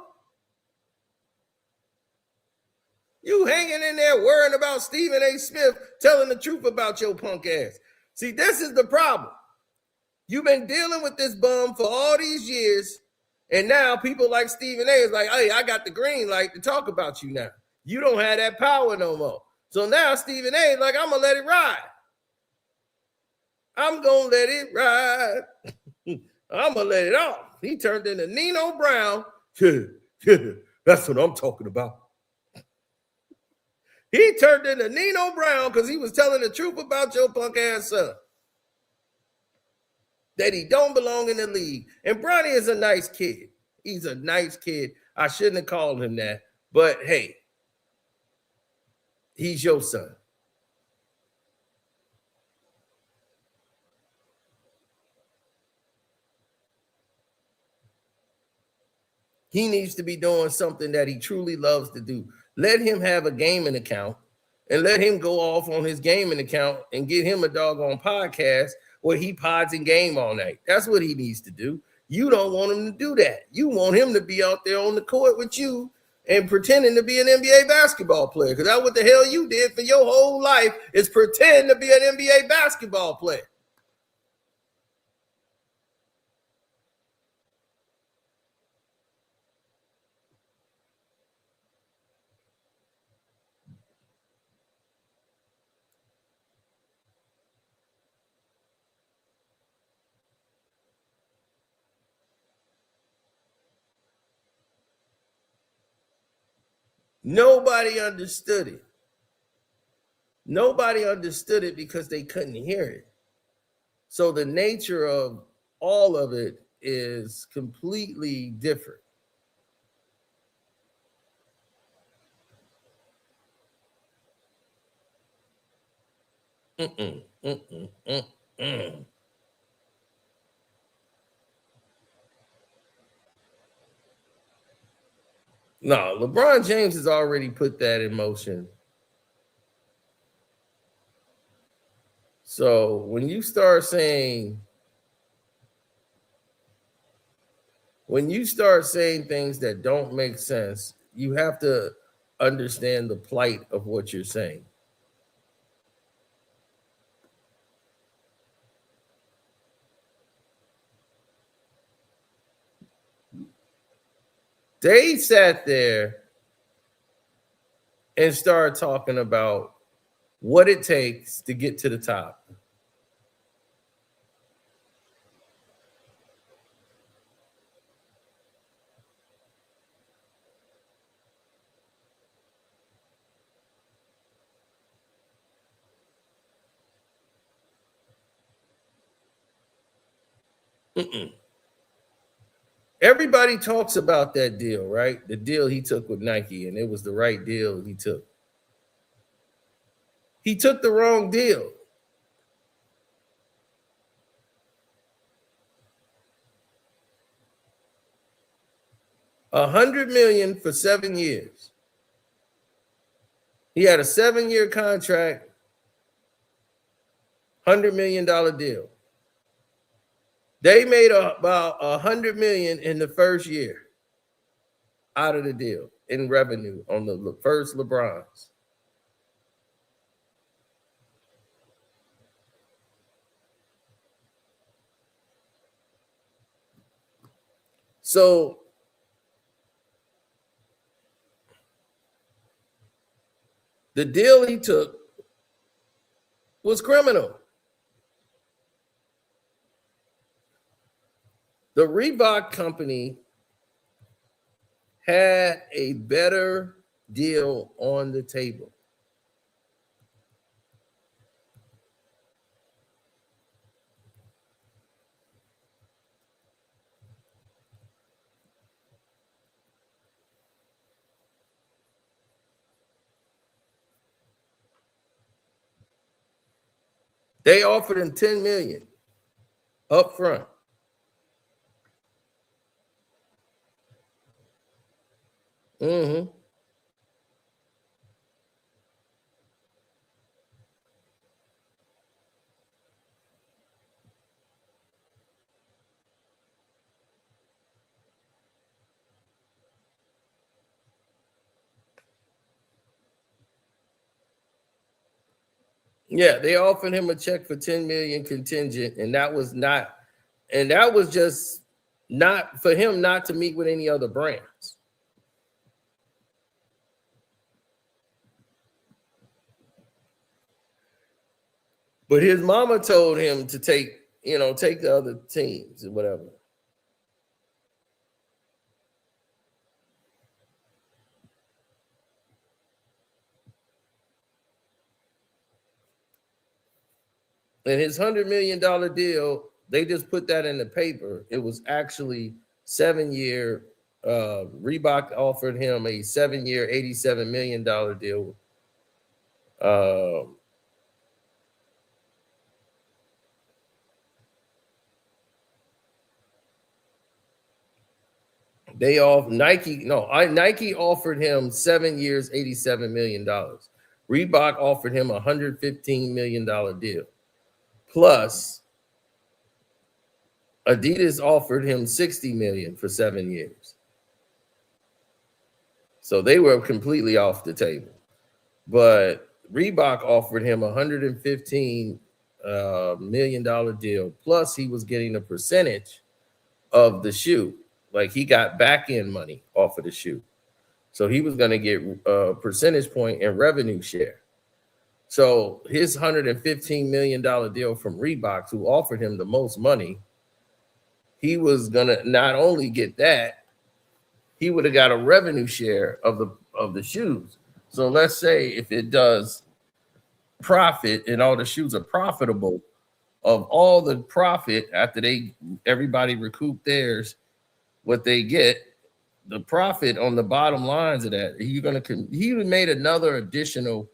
You hanging in there worrying about Stephen A. Smith telling the truth about your punk ass. See, this is the problem. You've been dealing with this bum for all these years, and now people like Stephen A. is like, hey, I got the green light to talk about you now. You don't have that power no more. So now Stephen A. is like, I'm going to let it ride. I'm going to let it ride. I'm going to let it off. He turned into Nino Brown. That's what I'm talking about. He turned into Nino Brown because he was telling the truth about your punk ass son. That he don't belong in the league. And Bronny is a nice kid. He's a nice kid. I shouldn't have called him that. But hey, he's your son. He needs to be doing something that he truly loves to do. Let him have a gaming account and let him go off on his gaming account and get him a doggone podcast where he pods and game all night. That's what he needs to do. You don't want him to do that. You want him to be out there on the court with you and pretending to be an NBA basketball player, because that's what the hell you did for your whole life, is pretend to be an NBA basketball player. Nobody understood it. Nobody understood it because they couldn't hear it. So the nature of all of it is completely different. No, LeBron James has already put that in motion. So when you start saying things that don't make sense, you have to understand the plight of what you're saying. They sat there and started talking about what it takes to get to the top. Everybody talks about that deal, right? The deal he took with Nike, and it was the right deal he took. He took the wrong deal. $100 million for 7 years. He had a 7-year contract, $100 million deal. They made about $100 million in the first year out of the deal in revenue on the first LeBrons. So the deal he took was criminal. The Reebok company had a better deal on the table. They offered him $10 million up front. Yeah, they offered him a check for 10 million contingent, and that was just not for him not to meet with any other brands. But his mama told him to take the other teams or whatever. And his $100 million deal, they just put that in the paper. It was actually 7-year. Reebok offered him a 7-year, $87 million deal. Nike offered him 7 years, $87 million. Reebok offered him a $115 million deal. Plus, Adidas offered him $60 million for 7 years. So they were completely off the table. But Reebok offered him a $115 million deal. Plus, he was getting a percentage of the shoe. Like he got back end money off of the shoe. So he was going to get a percentage point in revenue share. So his $115 million deal from Reebok, who offered him the most money, he was going to not only get that, he would have got a revenue share of the shoes. So let's say if it does profit and all the shoes are profitable, of all the profit after everybody recoup theirs, what they get, the profit on the bottom lines of that, he made another additional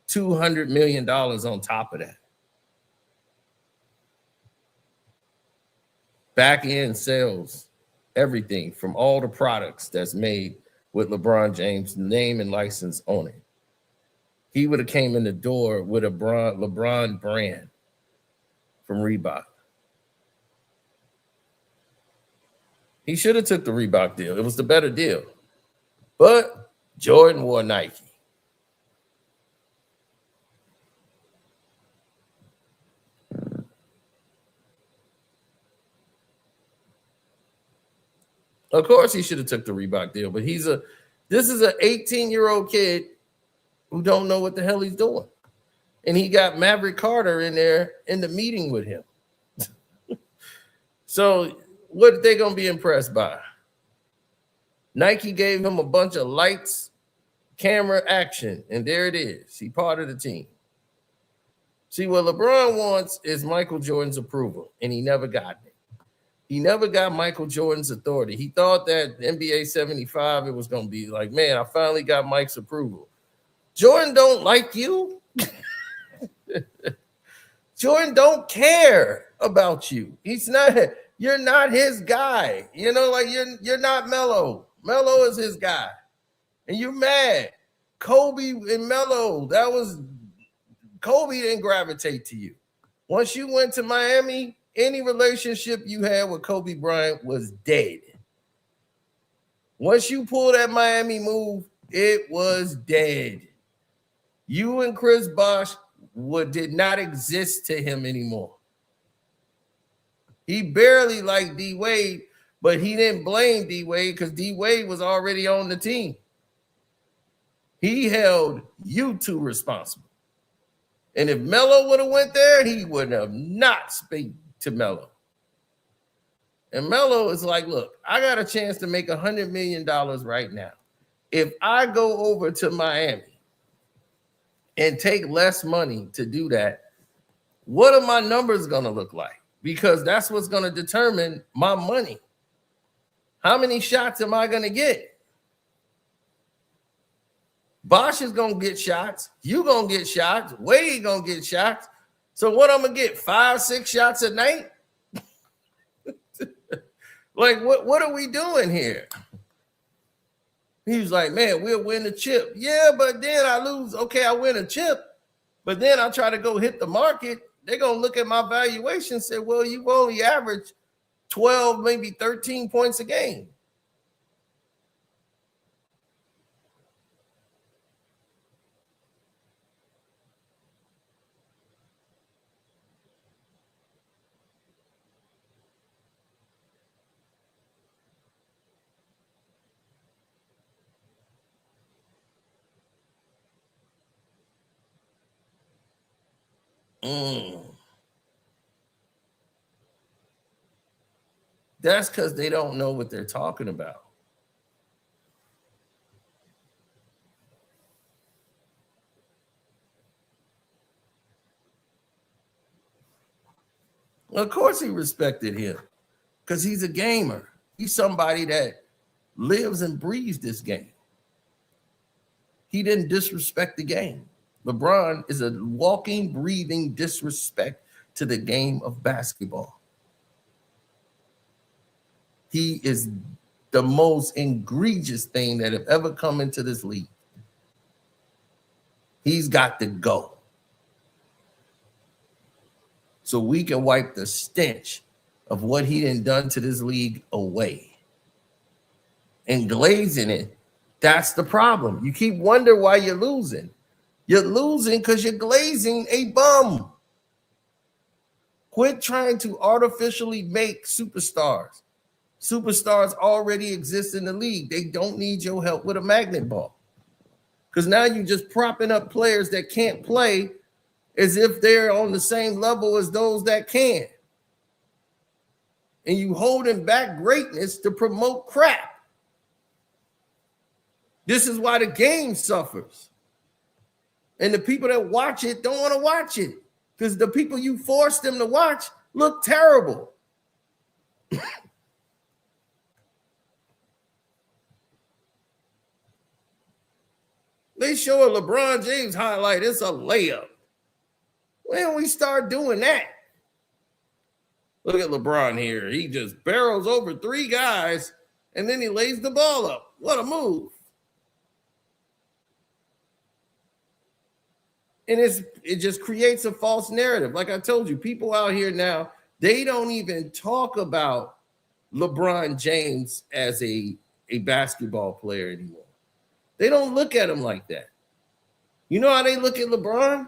$200 million on top of that. Back end sales, everything from all the products that's made with LeBron James' name and license on it. He would have came in the door with a LeBron brand from Reebok. He should have took the Reebok deal. It was the better deal. But Jordan wore Nike. Of course, he should have took the Reebok deal, but this is an 18-year-old kid who don't know what the hell he's doing. And he got Maverick Carter in there in the meeting with him. So what are they going to be impressed by? Nike gave him a bunch of lights, camera, action, and there it is. He part of the team. See, what LeBron wants is Michael Jordan's approval, and he never got it. He never got Michael Jordan's authority. He thought that NBA 75, it was going to be like, man, I finally got Mike's approval. Jordan don't like you. Jordan don't care about you. You're not his guy. Like you're not Melo. Melo is his guy. And you're mad. Kobe and Melo, Kobe didn't gravitate to you. Once you went to Miami, any relationship you had with Kobe Bryant was dead. Once you pulled that Miami move, it was dead. You and Chris Bosh did not exist to him anymore. He barely liked D Wade, but he didn't blame D Wade because D Wade was already on the team. He held you two responsible. And if Melo would have went there, he would have not speak to Melo. And Melo is like, look, I got a chance to make $100 million right now. If I go over to Miami and take less money to do that, what are my numbers going to look like? Because that's what's going to determine my money. How many shots am I going to get? Bosh is going to get shots. You going to get shots. Wade going to get shots. So what I'm going to get, 5-6 shots a night? Like, what are we doing here? He was like, man, we'll win the chip. Yeah, but then I lose. Okay, I win a chip. But then I try to go hit the market. They're going to look at my valuation and say, well, you've only averaged 12, maybe 13 points a game. That's because they don't know what they're talking about. Of course he respected him because he's a gamer. He's somebody that lives and breathes this game. He didn't disrespect the game. LeBron is a walking, breathing disrespect to the game of basketball. He is the most egregious thing that have ever come into this league. He's got to go. So we can wipe the stench of what he done done to this league away. And glazing it, that's the problem. You keep wondering why you're losing. You're losing because you're glazing a bum. Quit trying to artificially make superstars. Superstars already exist in the league. They don't need your help with a magnet ball. Because now you're just propping up players that can't play as if they're on the same level as those that can. And you holding back greatness to promote crap. This is why the game suffers. And the people that watch it don't want to watch it because the people you force them to watch look terrible. They show a LeBron James highlight. It's a layup. When we start doing that? Look at LeBron here. He just barrels over 3 guys, and then he lays the ball up. What a move. And it just creates a false narrative. Like I told you, people out here now, they don't even talk about LeBron James as a basketball player anymore. They don't look at him like that. You know how they look at LeBron?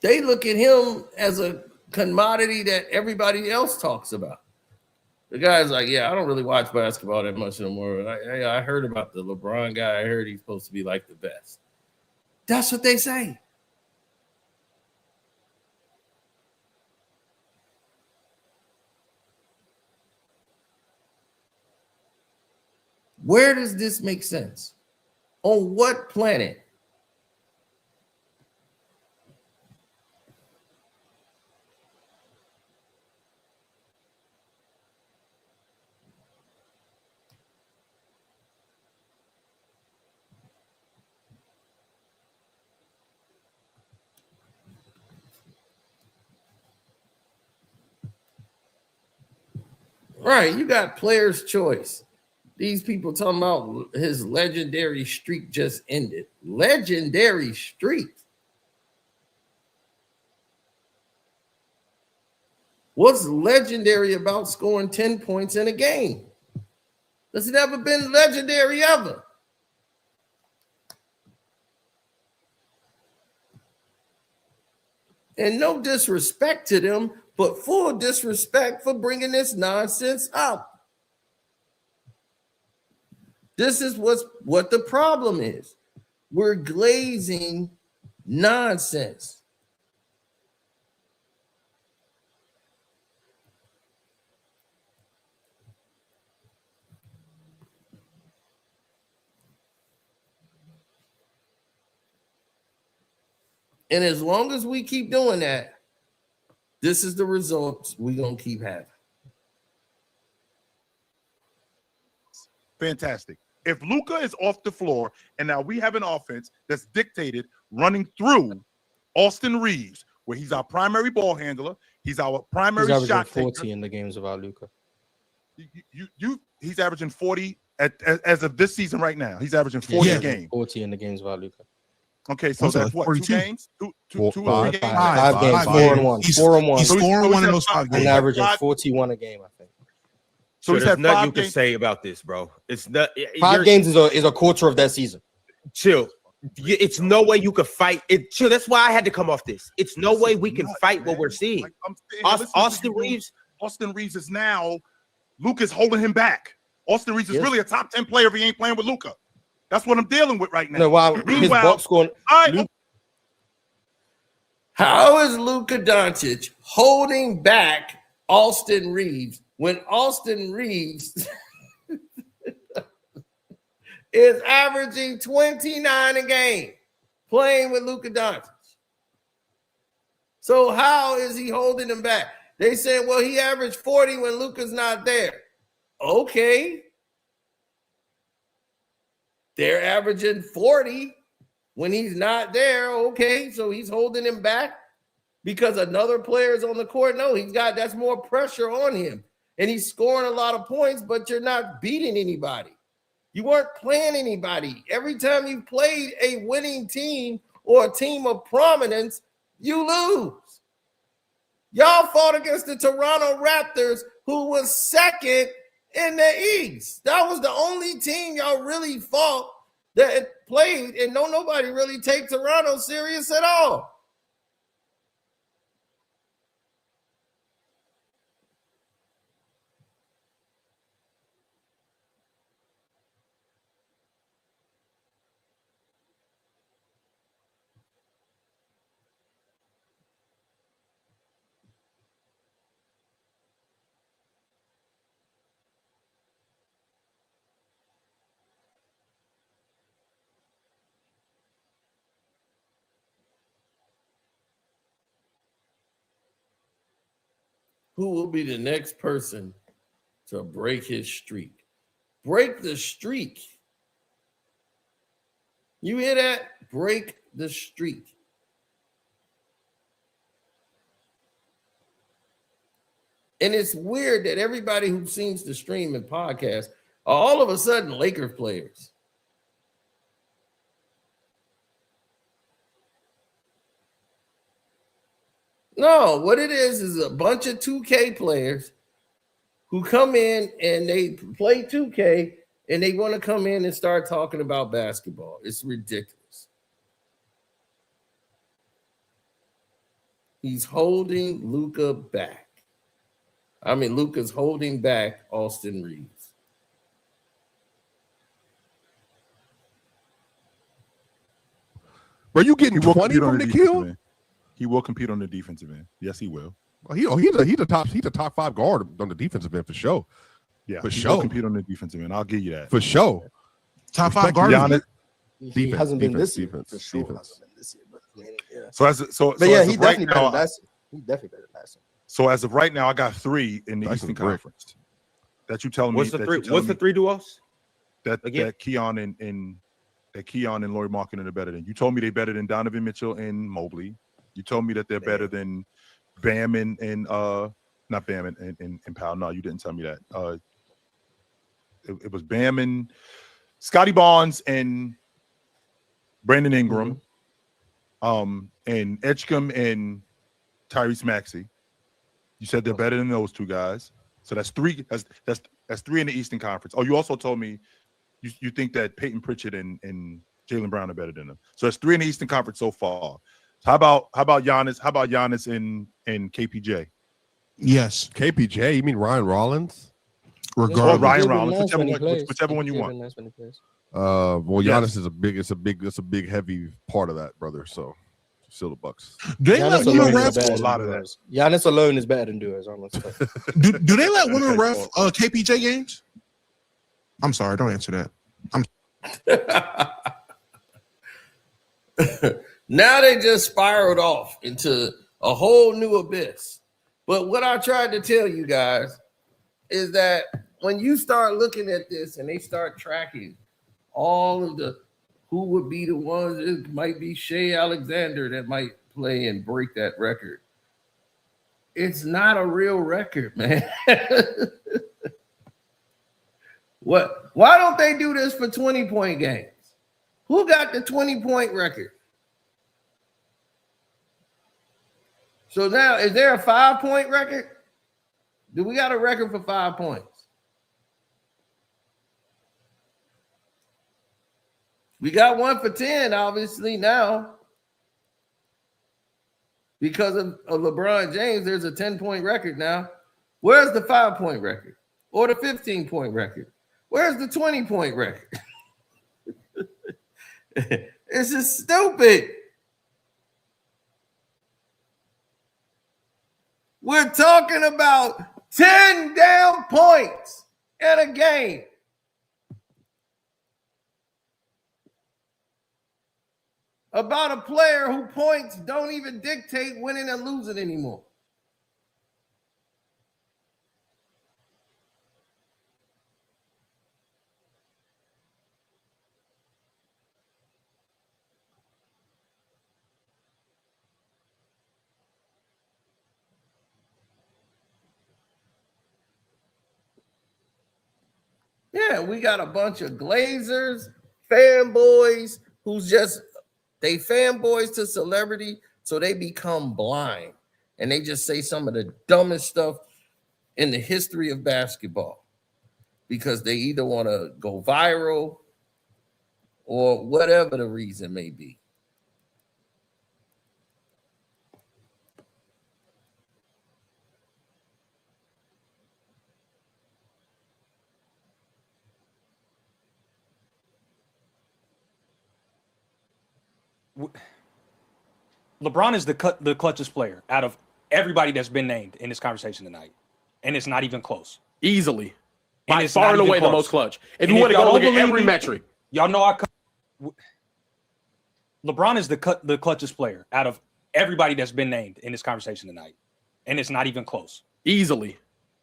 They look at him as a commodity that everybody else talks about. The guy's like, yeah, I don't really watch basketball that much no more. I heard about the LeBron guy. I heard he's supposed to be like the best. That's what they say. Where does this make sense? On what planet? Right, you got player's choice. These people talking about his legendary streak just ended. Legendary streak. What's legendary about scoring 10 points in a game? That's never been legendary ever. And no disrespect to them, but full disrespect for bringing this nonsense up. This is what the problem is. We're glazing nonsense. And as long as we keep doing that, this is the results we're going to keep having. Fantastic. If Luka is off the floor and now we have an offense that's dictated running through Austin Reeves, where he's our primary ball handler, he's our primary shot taker. 40 in the games without Luka. He's averaging 40 as of this season right now. He's averaging 40 a game. 40 in the games without Luka. Okay, so that's what, 2 games? Two or 3 games? Five games, 4 and 1. 4 and 1. He's 4 and 1 in those 5 games. An average of 41 a game, I think. So there's nothing you can say about this, bro. It's not 5 games is a quarter of that season. Chill. It's no way you could fight it. Chill. That's why I had to come off this. It's no way we can fight what we're seeing. Austin Reeves is now. Luka's holding him back. Austin Reeves is really a top 10 player if he ain't playing with Luka. That's what I'm dealing with right now. No, while his box scoring. How is Luka Doncic holding back Austin Reeves when Austin Reeves is averaging 29 a game playing with Luka Doncic? So how is he holding him back? They said, well, he averaged 40 when Luka's not there. Okay. They're averaging 40 when he's not there. Okay, so he's holding him back because another player is on the court. No, that's more pressure on him. And he's scoring a lot of points, but you're not beating anybody. You weren't playing anybody. Every time you played a winning team or a team of prominence, you lose. Y'all fought against the Toronto Raptors, who was second in the East. That was the only team y'all really fought that played, and nobody really take Toronto serious at all. Who will be the next person to break his streak? Break the streak. You hear that? Break the streak. And it's weird that everybody who seems to stream and podcast are all of a sudden Lakers players. No, what it is a bunch of 2K players who come in and they play 2K and they want to come in and start talking about basketball. It's ridiculous. He's holding Luka back. I mean, Luka's holding back Austin Reeves. Bro, you getting 20 from the kill? Man. He will compete on the defensive end. Yes, he will. Well, he's a top 5 guard on the defensive end for sure. Yeah, for he sure. will compete on the defensive end. I'll give you that for sure. Top 5 guard. Giannis, He hasn't been this year. Defense, For sure. defense. Hasn't been this year, but, yeah. So Yeah, as he of right definitely now, better than last year. He definitely better than last year. So as of right now, I got 3 in the That's Eastern great. Conference. That you telling me? What's the three? What's the 3 duos? That again? Keon and Lauri Markkinen are better than. You told me they're better than Donovan Mitchell and Mobley. You told me that they're better than Bam and not Bam and Powell. No, you didn't tell me that. It was Bam and Scotty Barnes and Brandon Ingram, and Edgecombe and Tyrese Maxey. You said they're better than those 2 guys. So that's 3. That's 3 in the Eastern Conference. Oh, you also told me you think that Peyton Pritchard and Jaylen Brown are better than them. So that's 3 in the Eastern Conference so far. How about Giannis? How about Giannis and KPJ? Yes. KPJ, you mean Ryan Rollins? Or Regardless. Ryan Rollins, whichever one you want. Well, Yes. Giannis is a big heavy part of that, brother. So still the Bucks. Do they let women ref? A lot of that. Giannis alone is better than duos. Do they let women ref KPJ games? I'm sorry, don't answer that. Now they just spiraled off into a whole new abyss. But what I tried to tell you guys is that when you start looking at this and they start tracking all of the who would be the ones, it might be Shea Alexander that might play and break that record. It's not a real record, man. What? Why don't they do this for 20-point games? Who got the 20-point record? So now, is there a 5-point record? Do we got a record for 5 points? We got one for 10, obviously, now. Because of LeBron James, there's a 10-point record now. Where's the 5-point record? Or the 15-point record? Where's the 20-point record? It's just stupid. We're talking about 10 damn points in a game. About a player who points don't even dictate winning and losing anymore. Yeah, we got a bunch of Glazers, fanboys who's just, they fanboys to celebrity, so they become blind. And they just say some of the dumbest stuff in the history of basketball because they either want to go viral or whatever the reason may be. LeBron is the clutchest player out of everybody that's been named in this conversation tonight, and it's not even close. Easily, And by it's far not and even away the close. most clutch. If And you want to y'all go look don't at every believe me, metric, y'all know LeBron is the clutchest player out of everybody that's been named in this conversation tonight, and it's not even close. easily,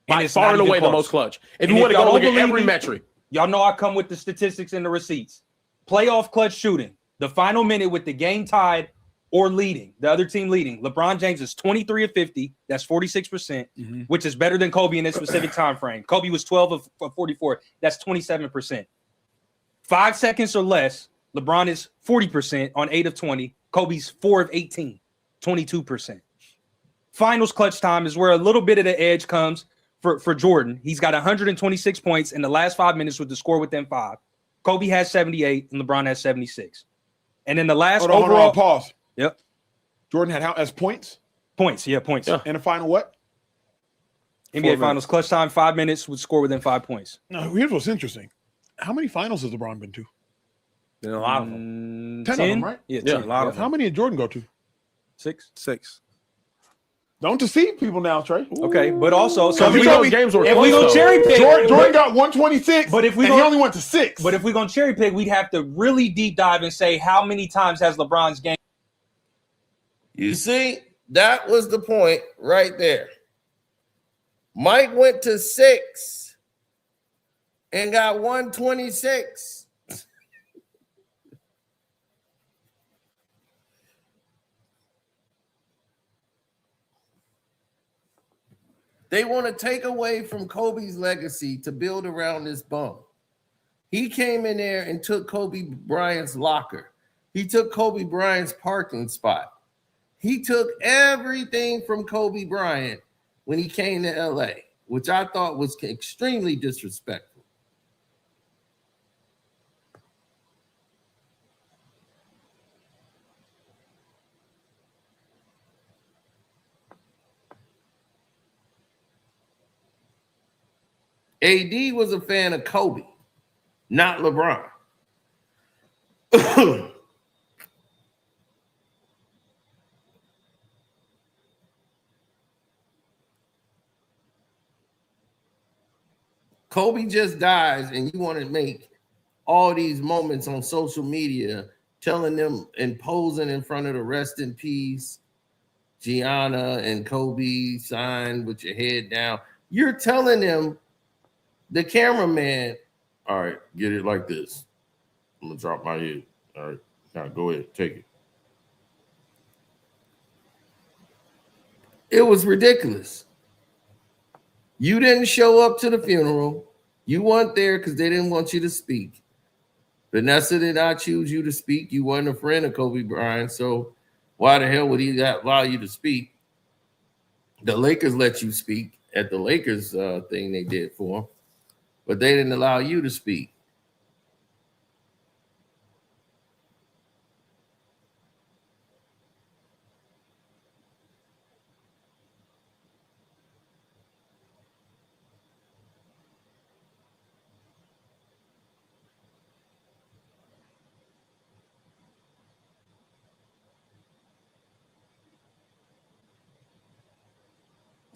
And by it's far not and even away the close. most clutch. If And you want to y'all go look don't at believe every me, metric, y'all know I come with the statistics and the receipts. Playoff clutch shooting, the final minute with the game tied or leading, the other team leading. LeBron James is 23 of 50. That's 46%, which is better than Kobe in this specific time frame. Kobe was 12 of 44. That's 27%. 5 seconds or less, LeBron is 40% on 8 of 20. Kobe's 4 of 18, 22%. Finals clutch time is where a little bit of the edge comes for Jordan. He's got 126 points in the last 5 minutes with the score within 5. Kobe has 78 and LeBron has 76. And in the last Hold on, pause. Yep. Jordan had how as points? Points. And the final what? NBA Finals clutch time, 5 minutes with score within 5 points. Now, here's what's interesting. How many finals has LeBron been to? Been a lot of them. 10 of them, right? Yeah, Yeah, 10. a lot of How many did Jordan go to? 6. 6. Don't deceive people now, Trey. Okay, but also, so Because if we those go, games were if we close, go though. cherry pick, Jordan got 126, but if we and he only went to 6. But if we're going to cherry pick, we'd have to really deep dive and say how many times has LeBron's game. You see, that was the point right there. Mike went to 6 and got 126. They want to take away from Kobe's legacy to build around this bum. He came in there and took Kobe Bryant's locker. He took Kobe Bryant's parking spot. He took everything from Kobe Bryant when he came to LA, which I thought was extremely disrespectful. AD was a fan of Kobe, not LeBron. Kobe just dies, and you want to make all these moments on social media, telling them and posing in front of the rest in peace, Gianna and Kobe sign with your head down. You're telling them, the cameraman, all right, get it like this. I'm gonna drop my head. All right, now go ahead, take it. It was ridiculous. You didn't show up to the funeral. You weren't there because they didn't want you to speak. Vanessa did not choose you to speak. You weren't a friend of Kobe Bryant, so why the hell would he allow you to speak? The Lakers let you speak at the Lakers thing they did for him, but they didn't allow you to speak.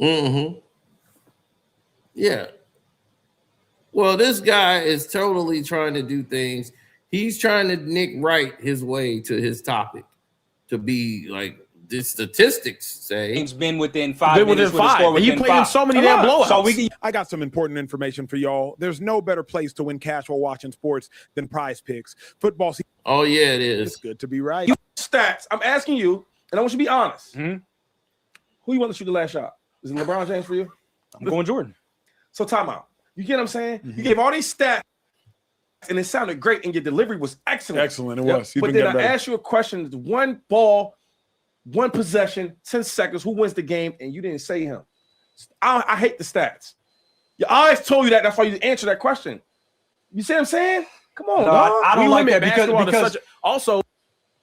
Mm-hmm. Yeah. Well, this guy is totally trying to do things. He's trying to Nick Wright his way to his topic to be like the statistics say. He's been within 5 minutes with a score He within played in 5. so many Come damn on. blowouts. So we can I got some important information for y'all. There's no better place to win cash while watching sports than Prize Picks. Football season. Oh yeah, it is. It's good to be right. Stats. I'm asking you, and I want you to be honest. Who you want to shoot the last shot? Is it LeBron James for you? I'm going Jordan. So timeout. You get what I'm saying? You gave all these stats, and it sounded great, and your delivery was excellent. Excellent, it was. You've But been then I getting better. asked you a question: one ball, one possession, 10 seconds. Who wins the game? And you didn't say him. I hate the stats. Your eyes told you that. That's why you answered that question. You see what I'm saying? Come on, No, dog. I don't We like limit that basketball to because such also.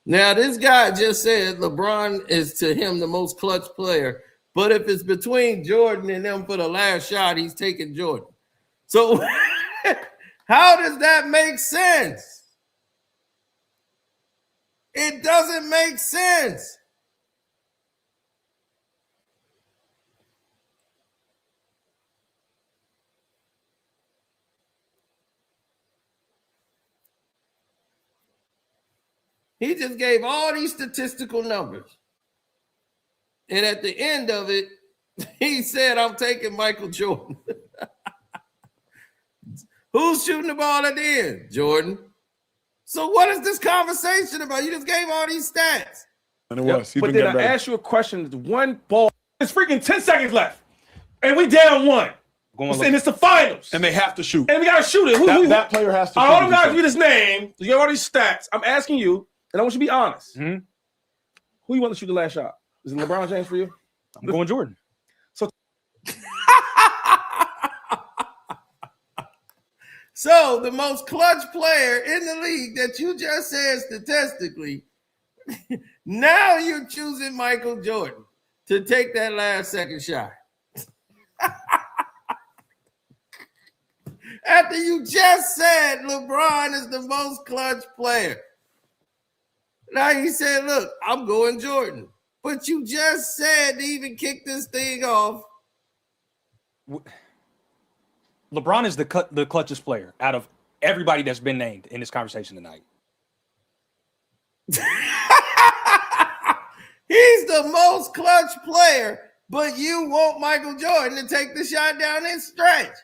Now this guy just said LeBron is to him the most clutch player, but if it's between Jordan and them for the last shot, he's taking Jordan. So how does that make sense? It doesn't make sense. He just gave all these statistical numbers. And at the end of it, he said, I'm taking Michael Jordan. Who's shooting the ball at the end? Jordan. So what is this conversation about? You just gave all these stats. And it was. He's But been then getting I better. asked you a question. One ball. It's freaking 10 seconds left. And we down one. And it's the finals. And they have to shoot. And we got to shoot it. That player has to I shoot. don't got to read his name. You have all these stats. I'm asking you, and I want you to be honest. Who you want to shoot the last shot? Is it LeBron James for you? I'm going Jordan. So the most clutch player in the league that you just said statistically, now you're choosing Michael Jordan to take that last second shot. After you just said LeBron is the most clutch player. Now you said, look, I'm going Jordan. But you just said to even kick this thing off. LeBron is the clutchest player out of everybody that's been named in this conversation tonight. He's the most clutch player, but you want Michael Jordan to take the shot down and stretch.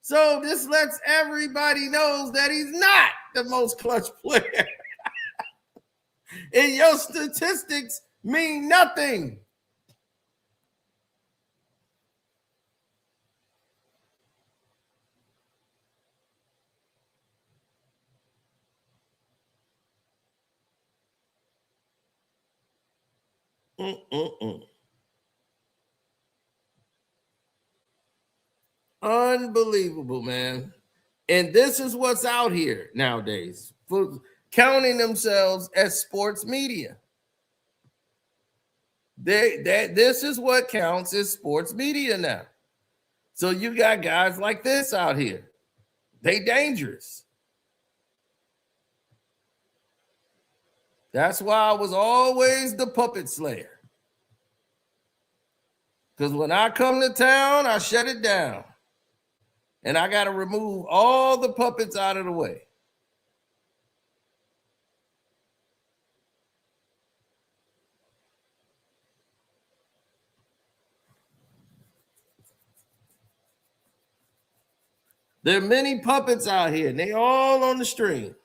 So this lets everybody knows that he's not the most clutch player. And your statistics mean nothing. Unbelievable, man. And this is what's out here nowadays, for counting themselves as sports media. This is what counts as sports media now. So you got guys like this out here. They dangerous. That's why I was always the puppet slayer. Because when I come to town, I shut it down. And I got to remove all the puppets out of the way. There are many puppets out here, and they all on the string.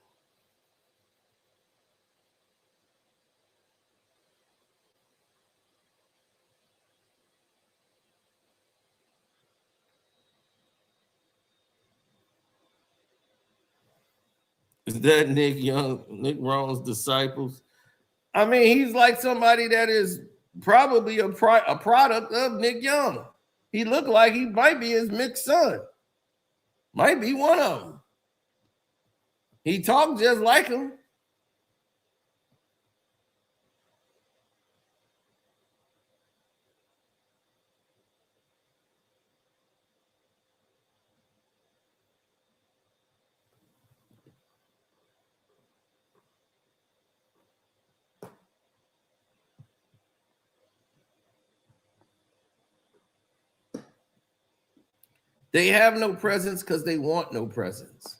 Is that Nick Young, Nick Ron's disciples? I mean, he's like somebody that is probably a product of Nick Young. He looked like he might be his mixed son. Might be one of them. He talked just like him. They have no presence because they want no presence.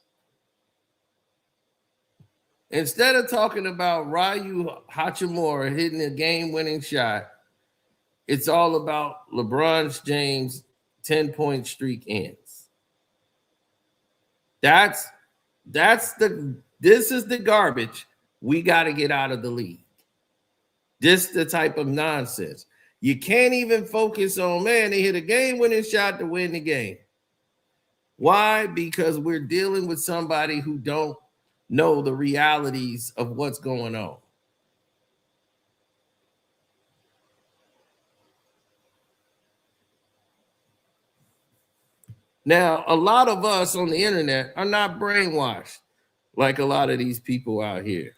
Instead of talking about Ryu Hachimura hitting a game-winning shot, it's all about LeBron James' 10-point streak ends. This is the garbage we got to get out of the league. This the type of nonsense. You can't even focus on, man, they hit a game-winning shot to win the game. Why? Because we're dealing with somebody who don't know the realities of what's going on. Now, a lot of us on the internet are not brainwashed like a lot of these people out here.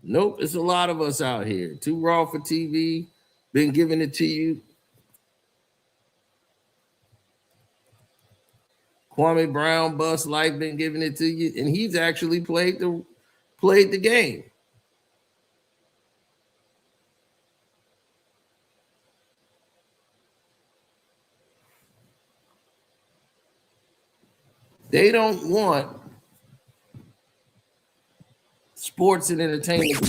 Nope, it's a lot of us out here. Too raw for TV, been giving it to you. Kwame Brown, Bus Life, been giving it to you, and he's actually played the game. They don't want sports and entertainment.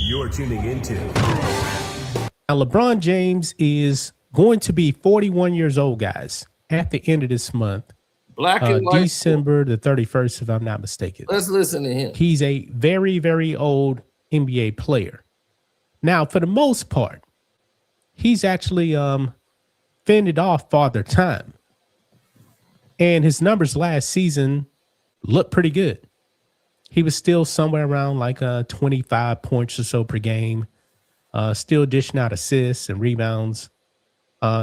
You're tuning into. Now, LeBron James is going to be 41 years old, guys, at the end of this month. Black and white. December the 31st, if I'm not mistaken. Let's listen to him. He's a very, very old NBA player. Now, for the most part, he's actually fended off Father Time. And his numbers last season looked pretty good. He was still somewhere around like 25 points or so per game, still dishing out assists and rebounds.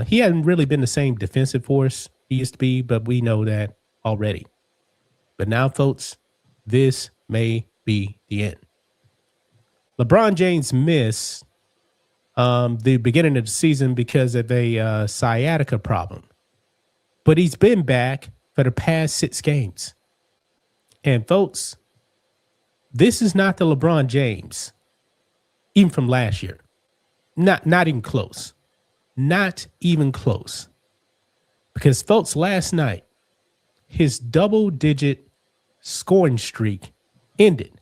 He hadn't really been the same defensive force he used to be, but we know that already. But now, folks, this may be the end. LeBron James missed the beginning of the season because of a sciatica problem. But he's been back for the past 6 games. And folks, this is not the LeBron James, even from last year. Not even close. Not even close. Because, folks, last night, his double-digit scoring streak ended.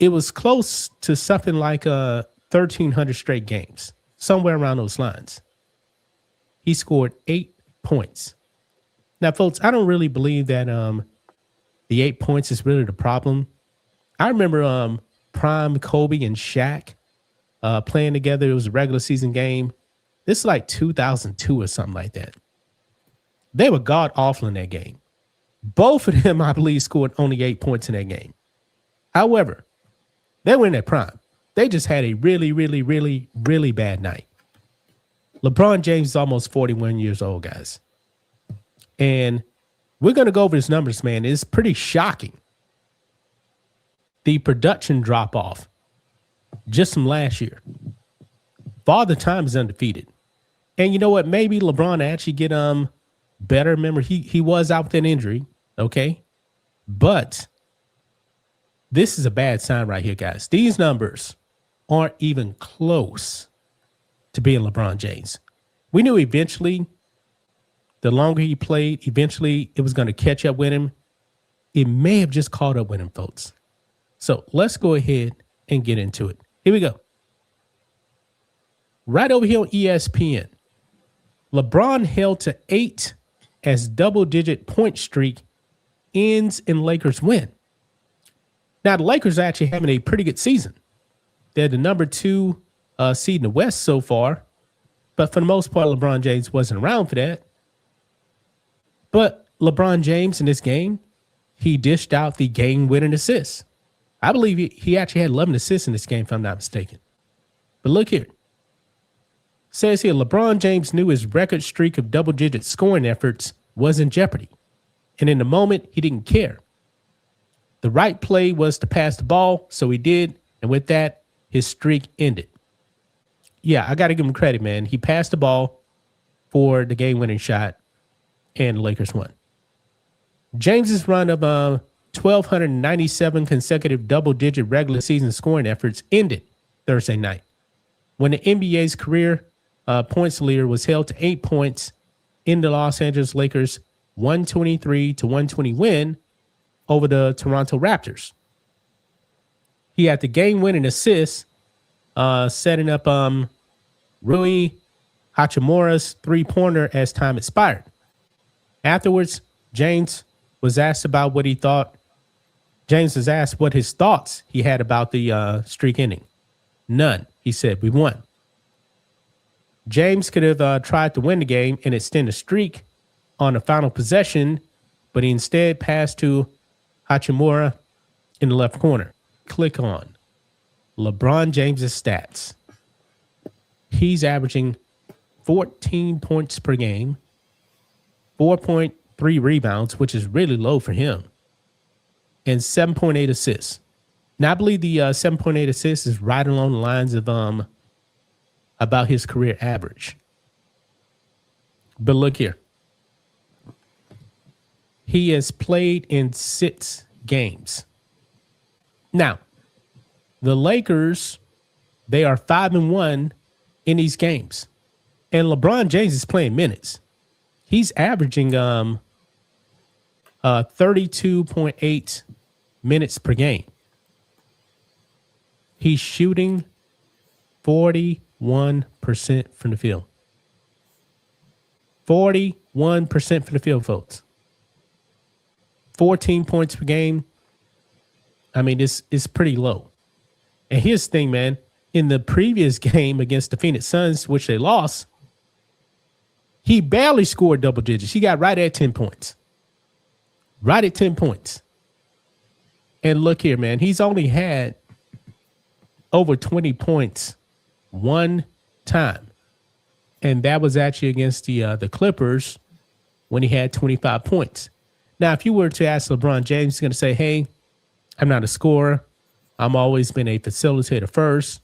It was close to something like 1,300 straight games, somewhere around those lines. He scored 8 points. Now, folks, I don't really believe that the 8 points is really the problem. I remember prime Kobe and Shaq playing together. It was a regular season game. This is like 2002 or something like that. They were god awful in that game. Both of them, I believe, scored only 8 points in that game. However, they were in their prime. They just had a really, really, really, really bad night. LeBron James is almost 41 years old, guys. And we're going to go over his numbers, man. It's pretty shocking. The production drop off just from last year. Father Time is undefeated. And you know what? Maybe LeBron actually get better. Remember, he was out with an injury, okay? But this is a bad sign right here, guys. These numbers aren't even close to being LeBron James. We knew eventually, the longer he played, eventually it was going to catch up with him. It may have just caught up with him, folks. So let's go ahead and get into it. Here we go. Right over here on ESPN, LeBron held to 8 as double-digit point streak ends in Lakers win. Now, the Lakers are actually having a pretty good season. They're the number 2 seed in the West so far. But for the most part, LeBron James wasn't around for that. But LeBron James in this game, he dished out the game-winning assist. I believe he actually had 11 assists in this game, if I'm not mistaken. But look here. It says here, LeBron James knew his record streak of double-digit scoring efforts was in jeopardy. And in the moment, he didn't care. The right play was to pass the ball, so he did. And with that, his streak ended. Yeah, I got to give him credit, man. He passed the ball for the game-winning shot, and the Lakers won. James's run of 1,297 consecutive double-digit regular season scoring efforts ended Thursday night when the NBA's career points leader, was held to 8 points in the Los Angeles Lakers 123-120 win over the Toronto Raptors. He had the game-winning assist, setting up Rui Hachimura's three-pointer as time expired. Afterwards, James was asked about what he thought. James was asked what his thoughts he had about the streak ending. None, he said. We won. James could have tried to win the game and extend the streak on the final possession, but he instead passed to Hachimura in the left corner. Click on LeBron James's stats. He's averaging 14 points per game, 4.3 rebounds, which is really low for him, and 7.8 assists. Now, I believe the 7.8 assists is right along the lines of about his career average. But look here. He has played in 6 games. Now, the Lakers, they are 5-1 in these games. And LeBron James is playing minutes. He's averaging 32.8 minutes per game. He's shooting 41% from the field. 41% from the field, folks. 14 points per game. I mean, it's pretty low. And here's the thing, man. In the previous game against the Phoenix Suns, which they lost, he barely scored double digits. He got right at 10 points. Right at 10 points. And look here, man. He's only had over 20 points one time. And that was actually against the Clippers when he had 25 points. Now, if you were to ask LeBron James, he's going to say, hey, I'm not a scorer. I'm always been a facilitator first.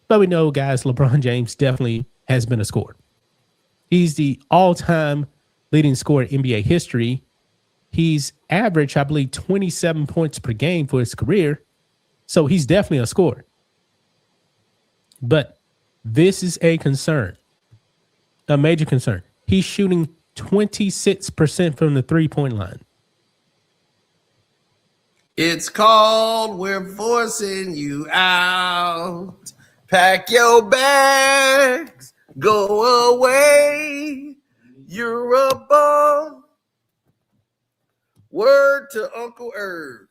But we know, guys, LeBron James definitely has been a scorer. He's the all-time leading scorer in NBA history. He's averaged, I believe, 27 points per game for his career. So he's definitely a scorer. But this is a concern, a major concern. He's shooting 26% from the three-point line. It's called We're Forcing You Out. Pack your bags, go away. You're a bum. Word to Uncle Herb.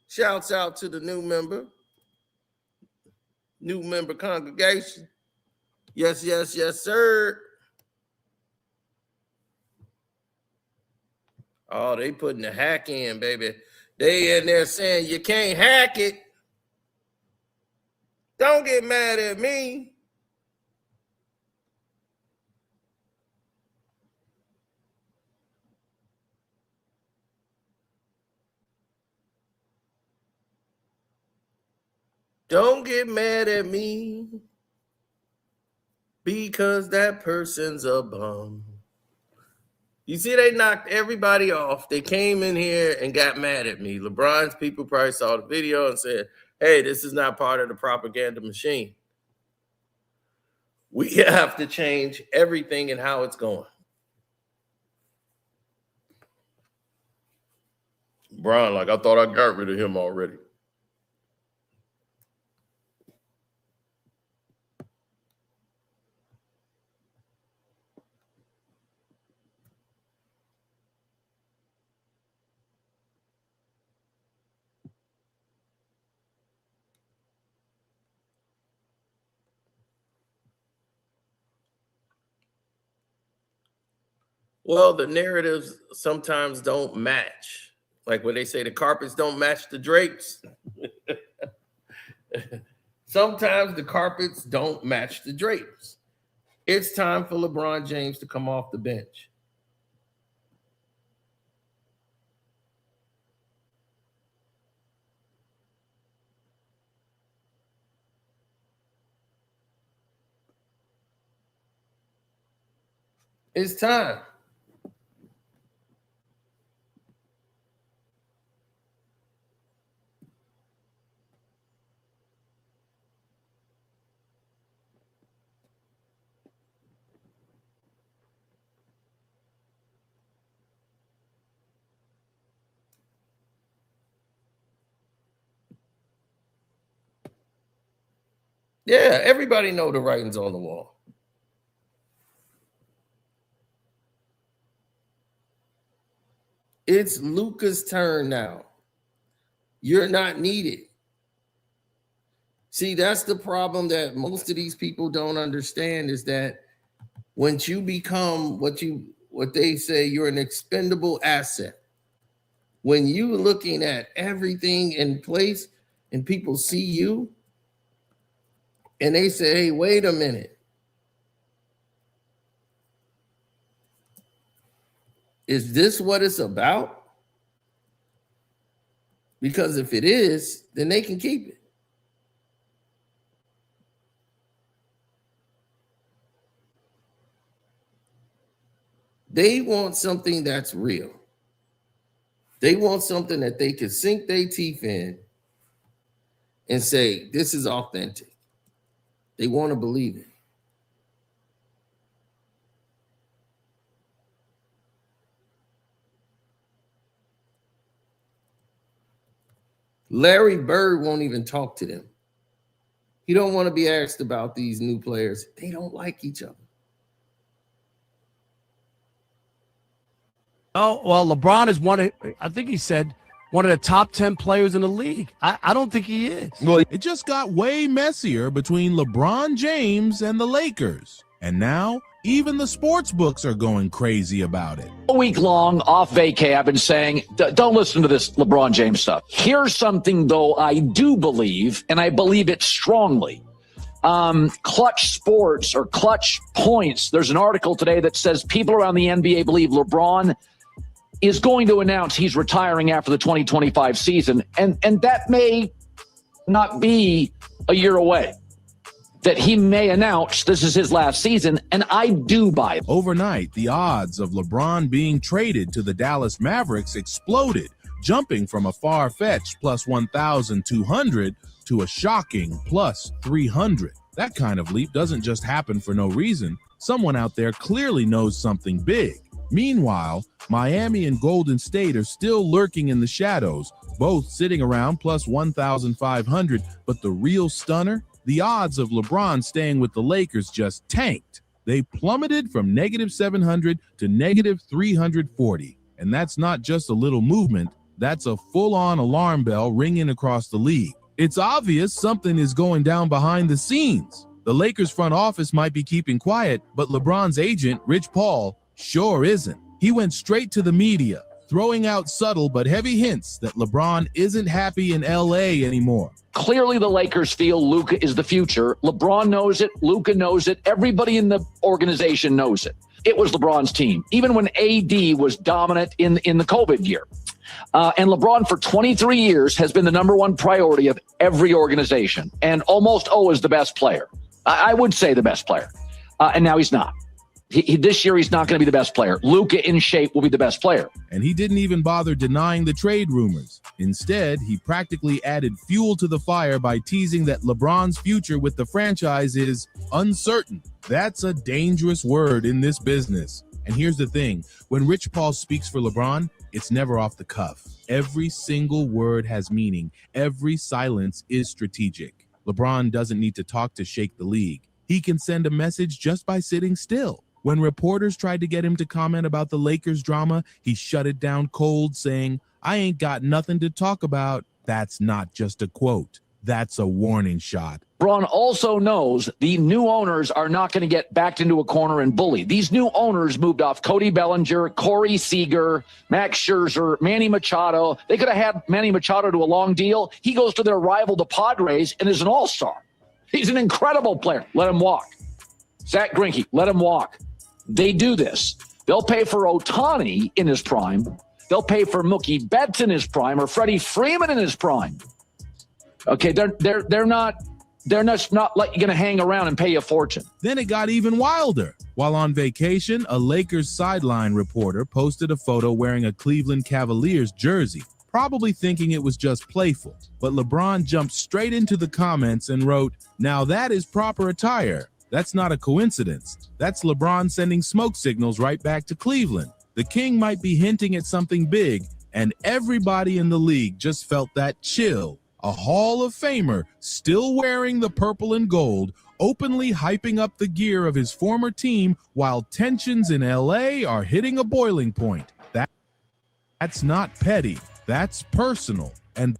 Shouts out to the new member congregation. Yes, yes, yes, sir. Oh, they putting the hack in, baby. They in there saying you can't hack it. Don't get mad at me. Don't get mad at me because that person's a bum. You see, they knocked everybody off. They came in here and got mad at me. LeBron's people probably saw the video and said, hey, this is not part of the propaganda machine. We have to change everything and how it's going. Bron, like, I thought I got rid of him already. Well, the narratives sometimes don't match. Like when they say the carpets don't match the drapes. Sometimes the carpets don't match the drapes. It's time for LeBron James to come off the bench. It's time. Yeah, everybody know the writing's on the wall. It's Luka's turn now. You're not needed. See, that's the problem that most of these people don't understand is that once you become what they say, you're an expendable asset. When you're looking at everything in place and people see you and they say, hey, wait a minute. Is this what it's about? Because if it is, then they can keep it. They want something that's real. They want something that they can sink their teeth in and say, this is authentic. They want to believe it. Larry Bird won't even talk to them. He don't want to be asked about these new players. They don't like each other. Oh, well, LeBron is I think he said, one of the top 10 players in the league. I don't think he is. Well, it just got way messier between LeBron James and the Lakers. And now even the sports books are going crazy about it. All week long, off vacay, I've been saying, don't listen to this LeBron James stuff. Here's something, though, I do believe, and I believe it strongly. Clutch Sports or Clutch Points, there's an article today that says people around the NBA believe LeBron is going to announce he's retiring after the 2025 season. And that may not be a year away, that he may announce this is his last season, and I do buy it. Overnight, the odds of LeBron being traded to the Dallas Mavericks exploded, jumping from a far-fetched plus 1,200 to a shocking plus 300. That kind of leap doesn't just happen for no reason. Someone out there clearly knows something big. Meanwhile, Miami and Golden State are still lurking in the shadows, both sitting around plus 1,500. But the real stunner, the odds of LeBron staying with the Lakers just tanked. They plummeted from negative 700 to negative 340. And that's not just a little movement, that's a full-on alarm bell ringing across the league. It's obvious something is going down behind the scenes. The Lakers front office might be keeping quiet, but LeBron's agent, Rich Paul, sure isn't. He went straight to the media, throwing out subtle but heavy hints that LeBron isn't happy in LA anymore. Clearly, the Lakers feel Luka is the future. LeBron knows it. Luka knows it. Everybody in the organization knows it. It was LeBron's team, even when AD was dominant in the COVID year. And LeBron, for 23 years, has been the number one priority of every organization and almost always the best player. I would say the best player. And now he's not. This year, he's not going to be the best player. Luka in shape will be the best player. And he didn't even bother denying the trade rumors. Instead, he practically added fuel to the fire by teasing that LeBron's future with the franchise is uncertain. That's a dangerous word in this business. And here's the thing. When Rich Paul speaks for LeBron, it's never off the cuff. Every single word has meaning. Every silence is strategic. LeBron doesn't need to talk to shake the league. He can send a message just by sitting still. When reporters tried to get him to comment about the Lakers drama, he shut it down cold, saying, "I ain't got nothing to talk about." That's not just a quote. That's a warning shot. LeBron also knows the new owners are not going to get backed into a corner and bullied. These new owners moved off Cody Bellinger, Corey Seager, Max Scherzer, Manny Machado. They could have had Manny Machado to a long deal. He goes to their rival, the Padres, and is an all-star. He's an incredible player. Let him walk. Zach Greinke, let him walk. They do this. They'll pay for Ohtani in his prime. They'll pay for Mookie Betts in his prime or Freddie Freeman in his prime. Okay, they're not going to hang around and pay you a fortune. Then it got even wilder. While on vacation, a Lakers sideline reporter posted a photo wearing a Cleveland Cavaliers jersey, probably thinking it was just playful. But LeBron jumped straight into the comments and wrote, "Now that is proper attire. That's not a coincidence. That's LeBron sending smoke signals right back to Cleveland. The King might be hinting at something big, and everybody in the league just felt that chill A Hall of Famer still wearing the purple and gold, openly hyping up the gear of his former team while tensions in LA are hitting a boiling point. That's not petty, that's personal. And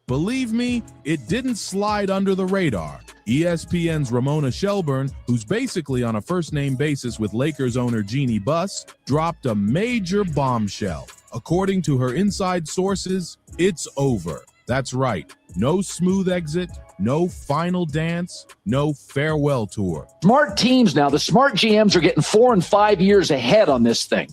believe me, it didn't slide under the radar. ESPN's Ramona Shelburne, who's basically on a first-name basis with Lakers owner Jeannie Buss, dropped a major bombshell. According to her inside sources, it's over. That's right. No smooth exit, no final dance, no farewell tour. Smart teams now, the smart GMs are getting 4 and 5 years ahead on this thing.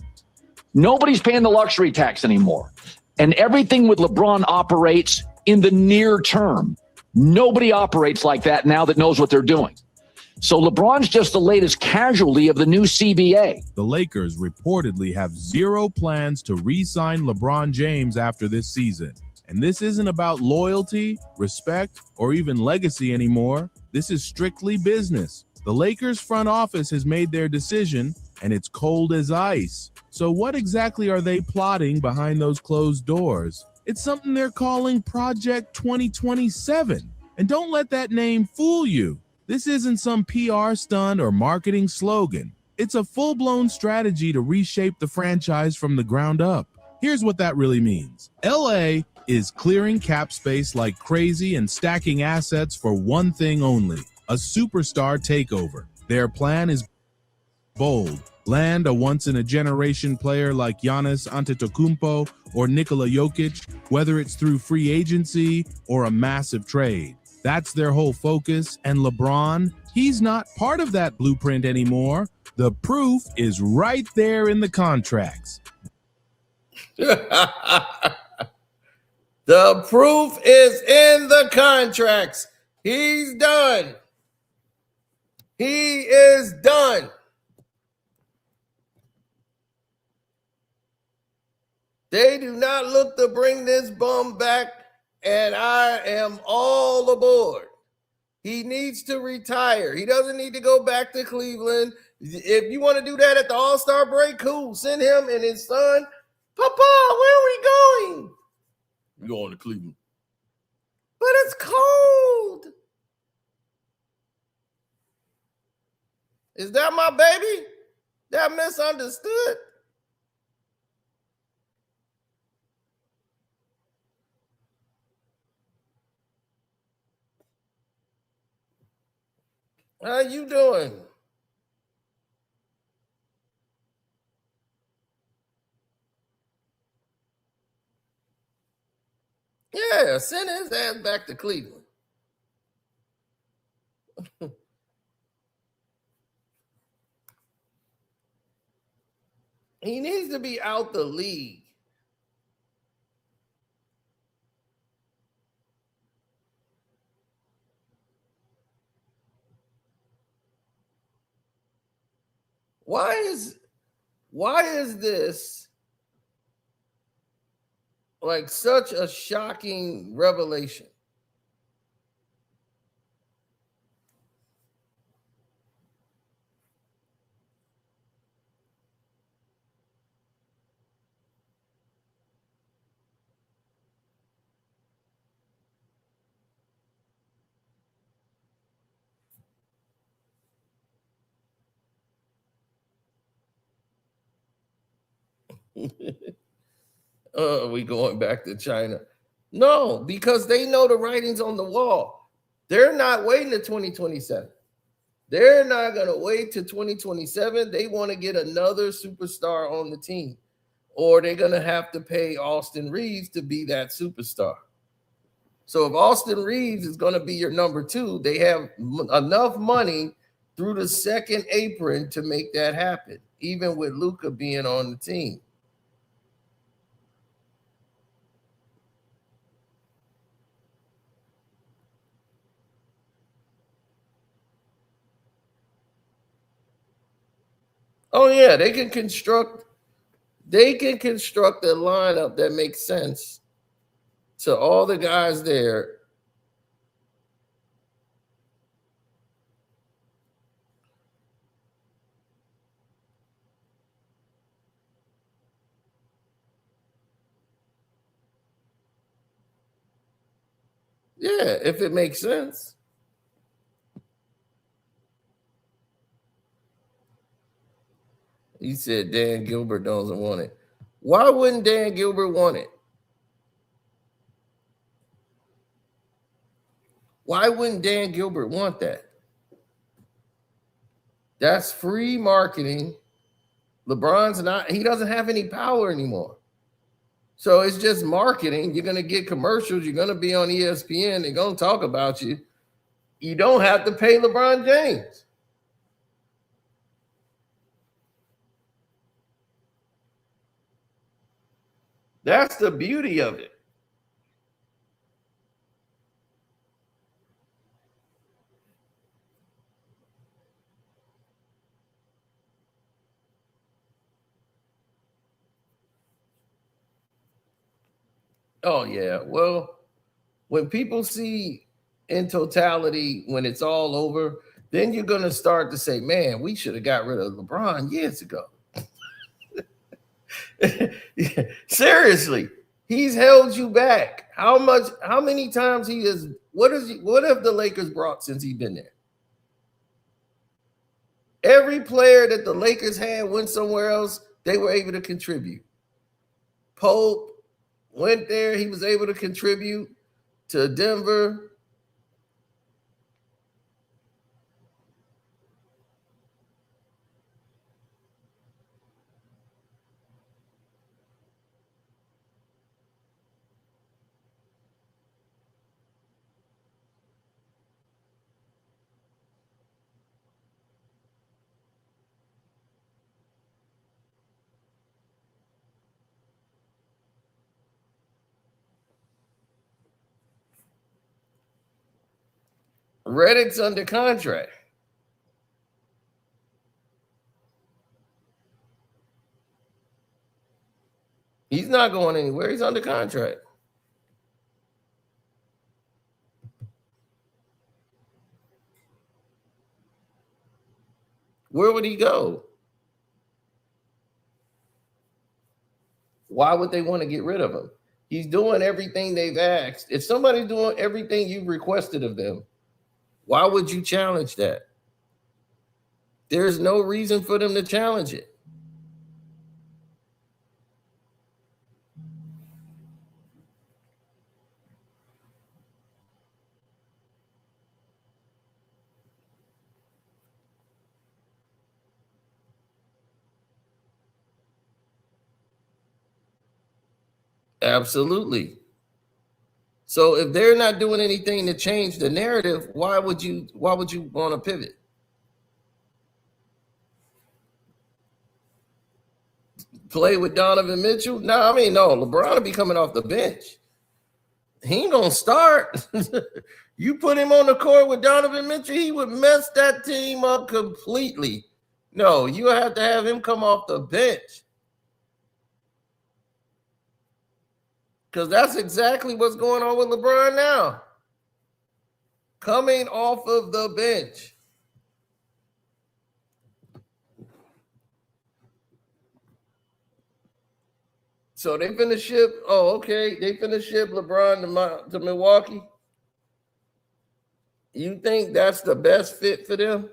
Nobody's paying the luxury tax anymore. And everything with LeBron operates in the near term. Nobody operates like that now that knows what they're doing. So LeBron's just the latest casualty of the new CBA. The Lakers reportedly have zero plans to re-sign LeBron James after this season. And this isn't about loyalty, respect, or even legacy anymore. This is strictly business. The Lakers front office has made their decision, and it's cold as ice. So what exactly are they plotting behind those closed doors? It's something they're calling Project 2027. And don't let that name fool you. This isn't some PR stunt or marketing slogan. It's a full-blown strategy to reshape the franchise from the ground up. Here's what that really means. LA is clearing cap space like crazy and stacking assets for one thing only, a superstar takeover. Their plan is bold. Land a once-in-a-generation player like Giannis Antetokounmpo or Nikola Jokic, whether it's through free agency or a massive trade. That's their whole focus, and LeBron, he's not part of that blueprint anymore. The proof is right there in the contracts. The proof is in the contracts. He's done. He is done. They do not look to bring this bum back, and I am all aboard. He needs to retire. He doesn't need to go back to Cleveland. If you want to do that at the All-Star break, cool. Send him and his son. Papa, where are we going? We're going to Cleveland. But it's cold. Is that my baby? That misunderstood? How you doing? Yeah, send his ass back to Cleveland. He needs to be out the league. Why is this like such a shocking revelation? We going back to China? No, because they know the writing's on the wall. They're not waiting to 2027. They're not going to wait to 2027. They want to get another superstar on the team, or they're going to have to pay Austin Reeves to be that superstar. So if Austin Reeves is going to be your number two, they have enough money through the second apron to make that happen, even with Luka being on the team. Oh yeah, they can construct a lineup that makes sense to all the guys there. Yeah, if it makes sense. He said Dan Gilbert doesn't want it. Why wouldn't Dan Gilbert want it? Why wouldn't Dan Gilbert want that? That's free marketing. LeBron's not, he doesn't have any power anymore. So it's just marketing. You're going to get commercials. You're going to be on ESPN. They're going to talk about you. You don't have to pay LeBron James. That's the beauty of it. Oh, yeah. Well, when people see in totality, when it's all over, then you're going to start to say, man, we should have got rid of LeBron years ago. Seriously, he's held you back. How many times what have the Lakers brought since he's been there? Every player that the Lakers had went somewhere else, they were able to contribute. Pope went there, he was able to contribute to Denver. Reddick's under contract. He's not going anywhere. He's under contract. Where would he go? Why would they want to get rid of him? He's doing everything they've asked. If somebody's doing everything you've requested of them, why would you challenge that? There's no reason for them to challenge it. Absolutely. So if they're not doing anything to change the narrative, why would you want to pivot? Play with Donovan Mitchell? No, LeBron will be coming off the bench. He ain't gonna start. You put him on the court with Donovan Mitchell, he would mess that team up completely. No, you have to have him come off the bench. Because that's exactly what's going on with LeBron now. Coming off of the bench. So they finna ship. Oh, okay. They finna ship LeBron to Milwaukee. You think that's the best fit for them?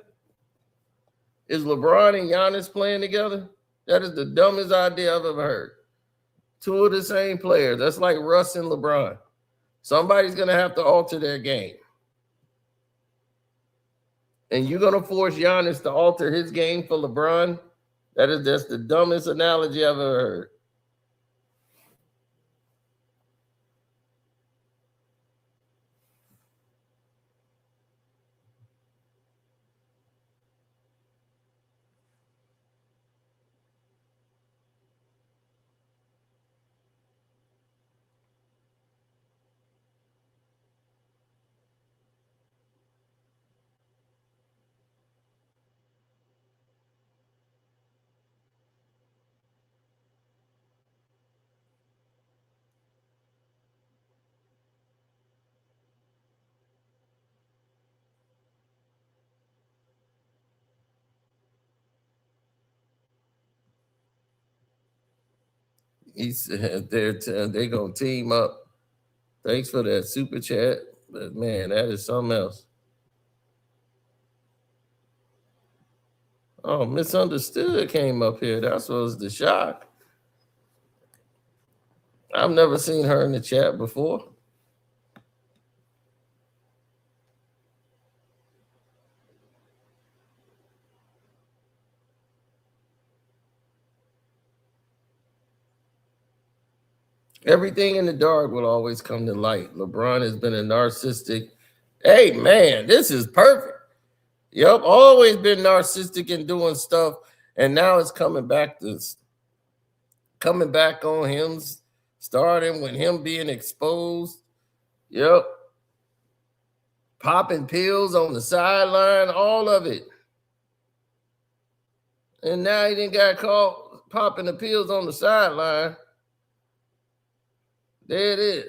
Is LeBron and Giannis playing together? That is the dumbest idea I've ever heard. Two of the same players. That's like Russ and LeBron. Somebody's going to have to alter their game. And you're going to force Giannis to alter his game for LeBron? That's the dumbest analogy I've ever heard. He said they're going to team up. Thanks for that super chat. But man, that is something else. Oh, Misunderstood came up here. That was the shock. I've never seen her in the chat before. Everything in the dark will always come to light. LeBron has been a narcissistic. Hey, man, this is perfect. Yep, always been narcissistic and doing stuff, and now it's coming back on him, starting with him being exposed. Yep. Popping pills on the sideline, all of it. And now he didn't got caught popping the pills on the sideline. There it is.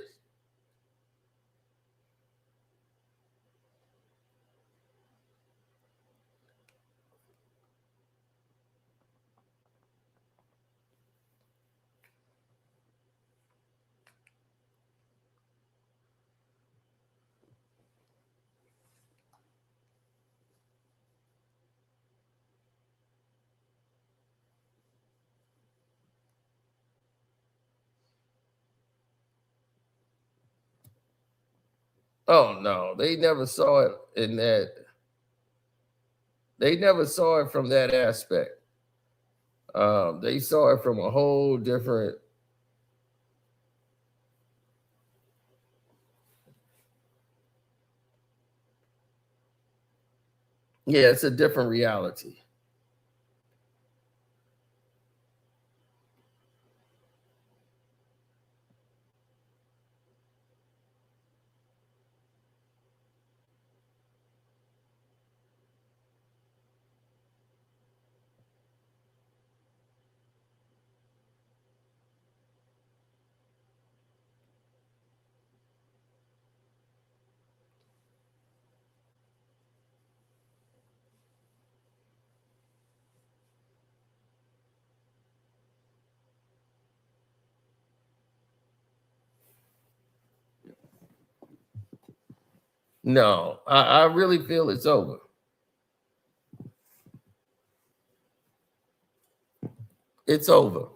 Oh no, they never saw it in that. They never saw it from that aspect. They saw it from a whole different. Yeah, it's a different reality. No, I really feel it's over. It's over.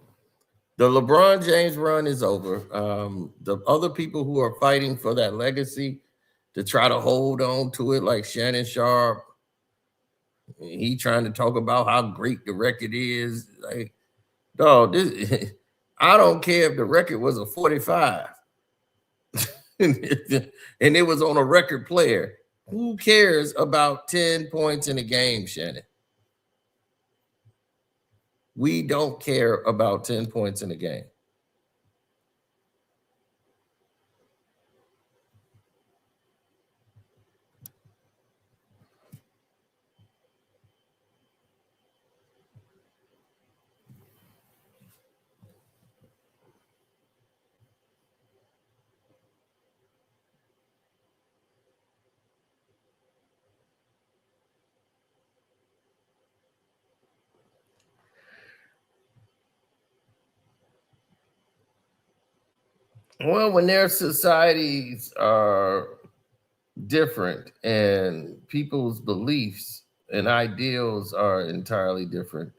The LeBron James run is over. The other people who are fighting for that legacy to try to hold on to it, like Shannon Sharp, he trying to talk about how great the record is. Like, dog, this, I don't care if the record was a 45 and it was on a record player. Who cares about 10 points in a game, Shannon? We don't care about 10 points in a game. Well, when their societies are different and people's beliefs and ideals are entirely different,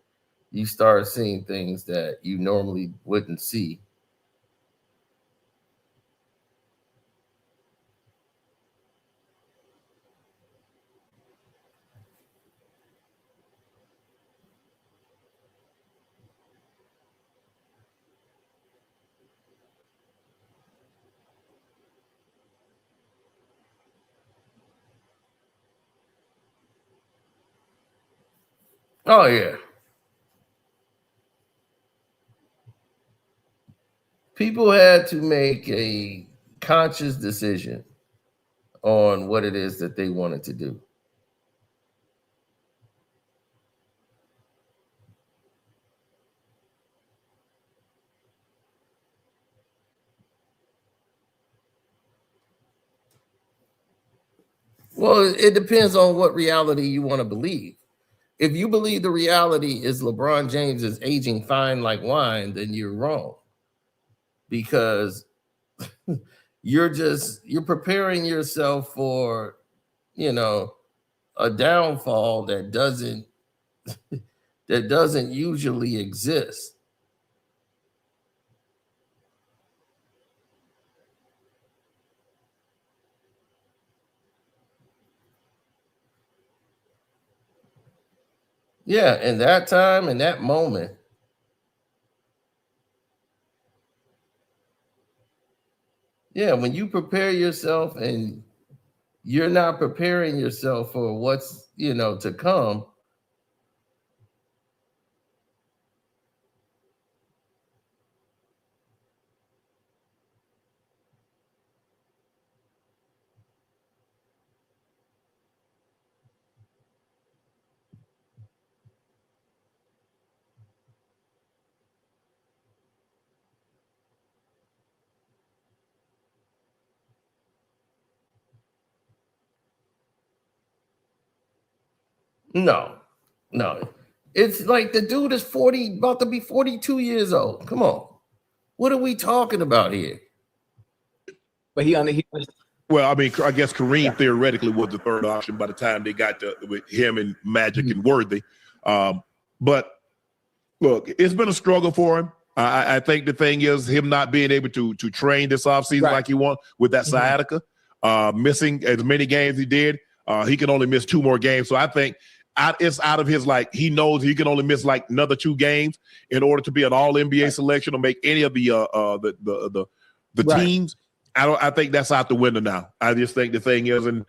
you start seeing things that you normally wouldn't see. Oh, yeah. People had to make a conscious decision on what it is that they wanted to do. Well, it depends on what reality you want to believe. If you believe the reality is LeBron James is aging fine like wine, then you're wrong. Because you're preparing yourself for, a downfall that doesn't usually exist. Yeah, in that time, in that moment, yeah, when you prepare yourself and you're not preparing yourself for what's, to come. No. It's like the dude is 40, about to be 42 years old. Come on. What are we talking about here? But well, I mean, I guess Kareem theoretically was the third option by the time they got to with him and Magic and Worthy. But look, it's been a struggle for him. I think the thing is him not being able to train this offseason like he wants with that sciatica, missing as many games he did. He can only miss 2 more games. So I think it's out of his, like, he knows he can only miss like another 2 games in order to be an all NBA selection or make any of the teams. I think that's out the window now. I just think the thing is, and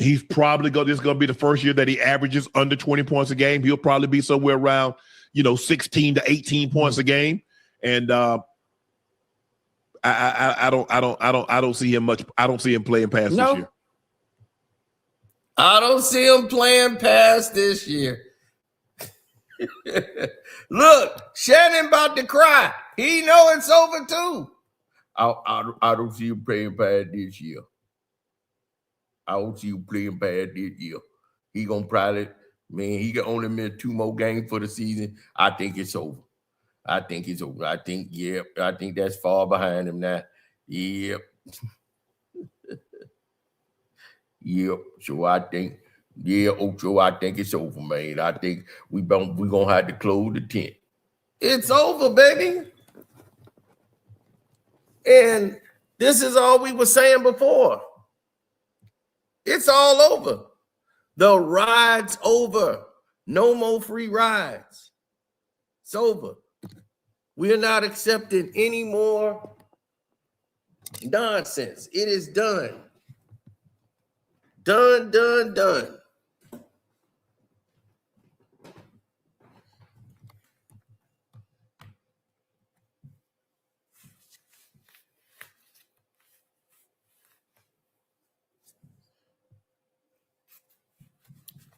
he's probably this is going to be the first year that he averages under 20 points a game. He'll probably be somewhere around 16 to 18 points a game, and I don't see him much. I don't see him playing past this year. I don't see him playing past this year. Look, Shannon about to cry. He know it's over too. I don't see him playing past this year. I don't see him playing past this year. He gonna probably, he can only miss 2 more games for the season. I think it's over. I think that's far behind him now. Yep. Yep. So I think it's over, man. I think we're gonna have to close the tent. It's over, baby. And this is all we were saying before. It's all over. The ride's over. No more free rides. It's over. We're not accepting any more nonsense. It is done. Done.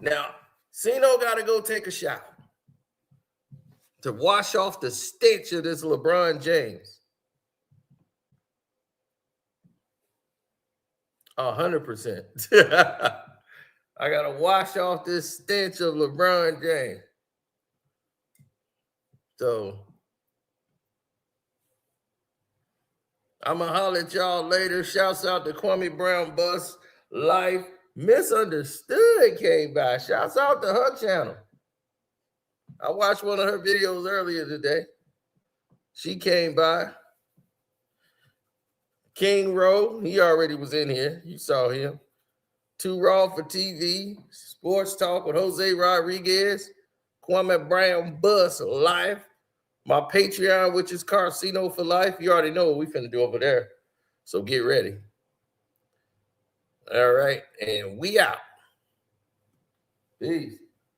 Now, Cino got to go take a shower to wash off the stench of this LeBron James. 100%. I got to wash off this stench of LeBron James. So, I'm going to holler at y'all later. Shouts out to Kwame Brown Bus Life. Misunderstood came by. Shouts out to her channel. I watched one of her videos earlier today. She came by. King Rowe, he already was in here. You saw him. Too Raw for TV. Sports Talk with Jose Rodriguez. Kwame Brown Bus Life. My Patreon, which is Karceno for Life. You already know what we finna do over there. So get ready. All right. And we out. Peace.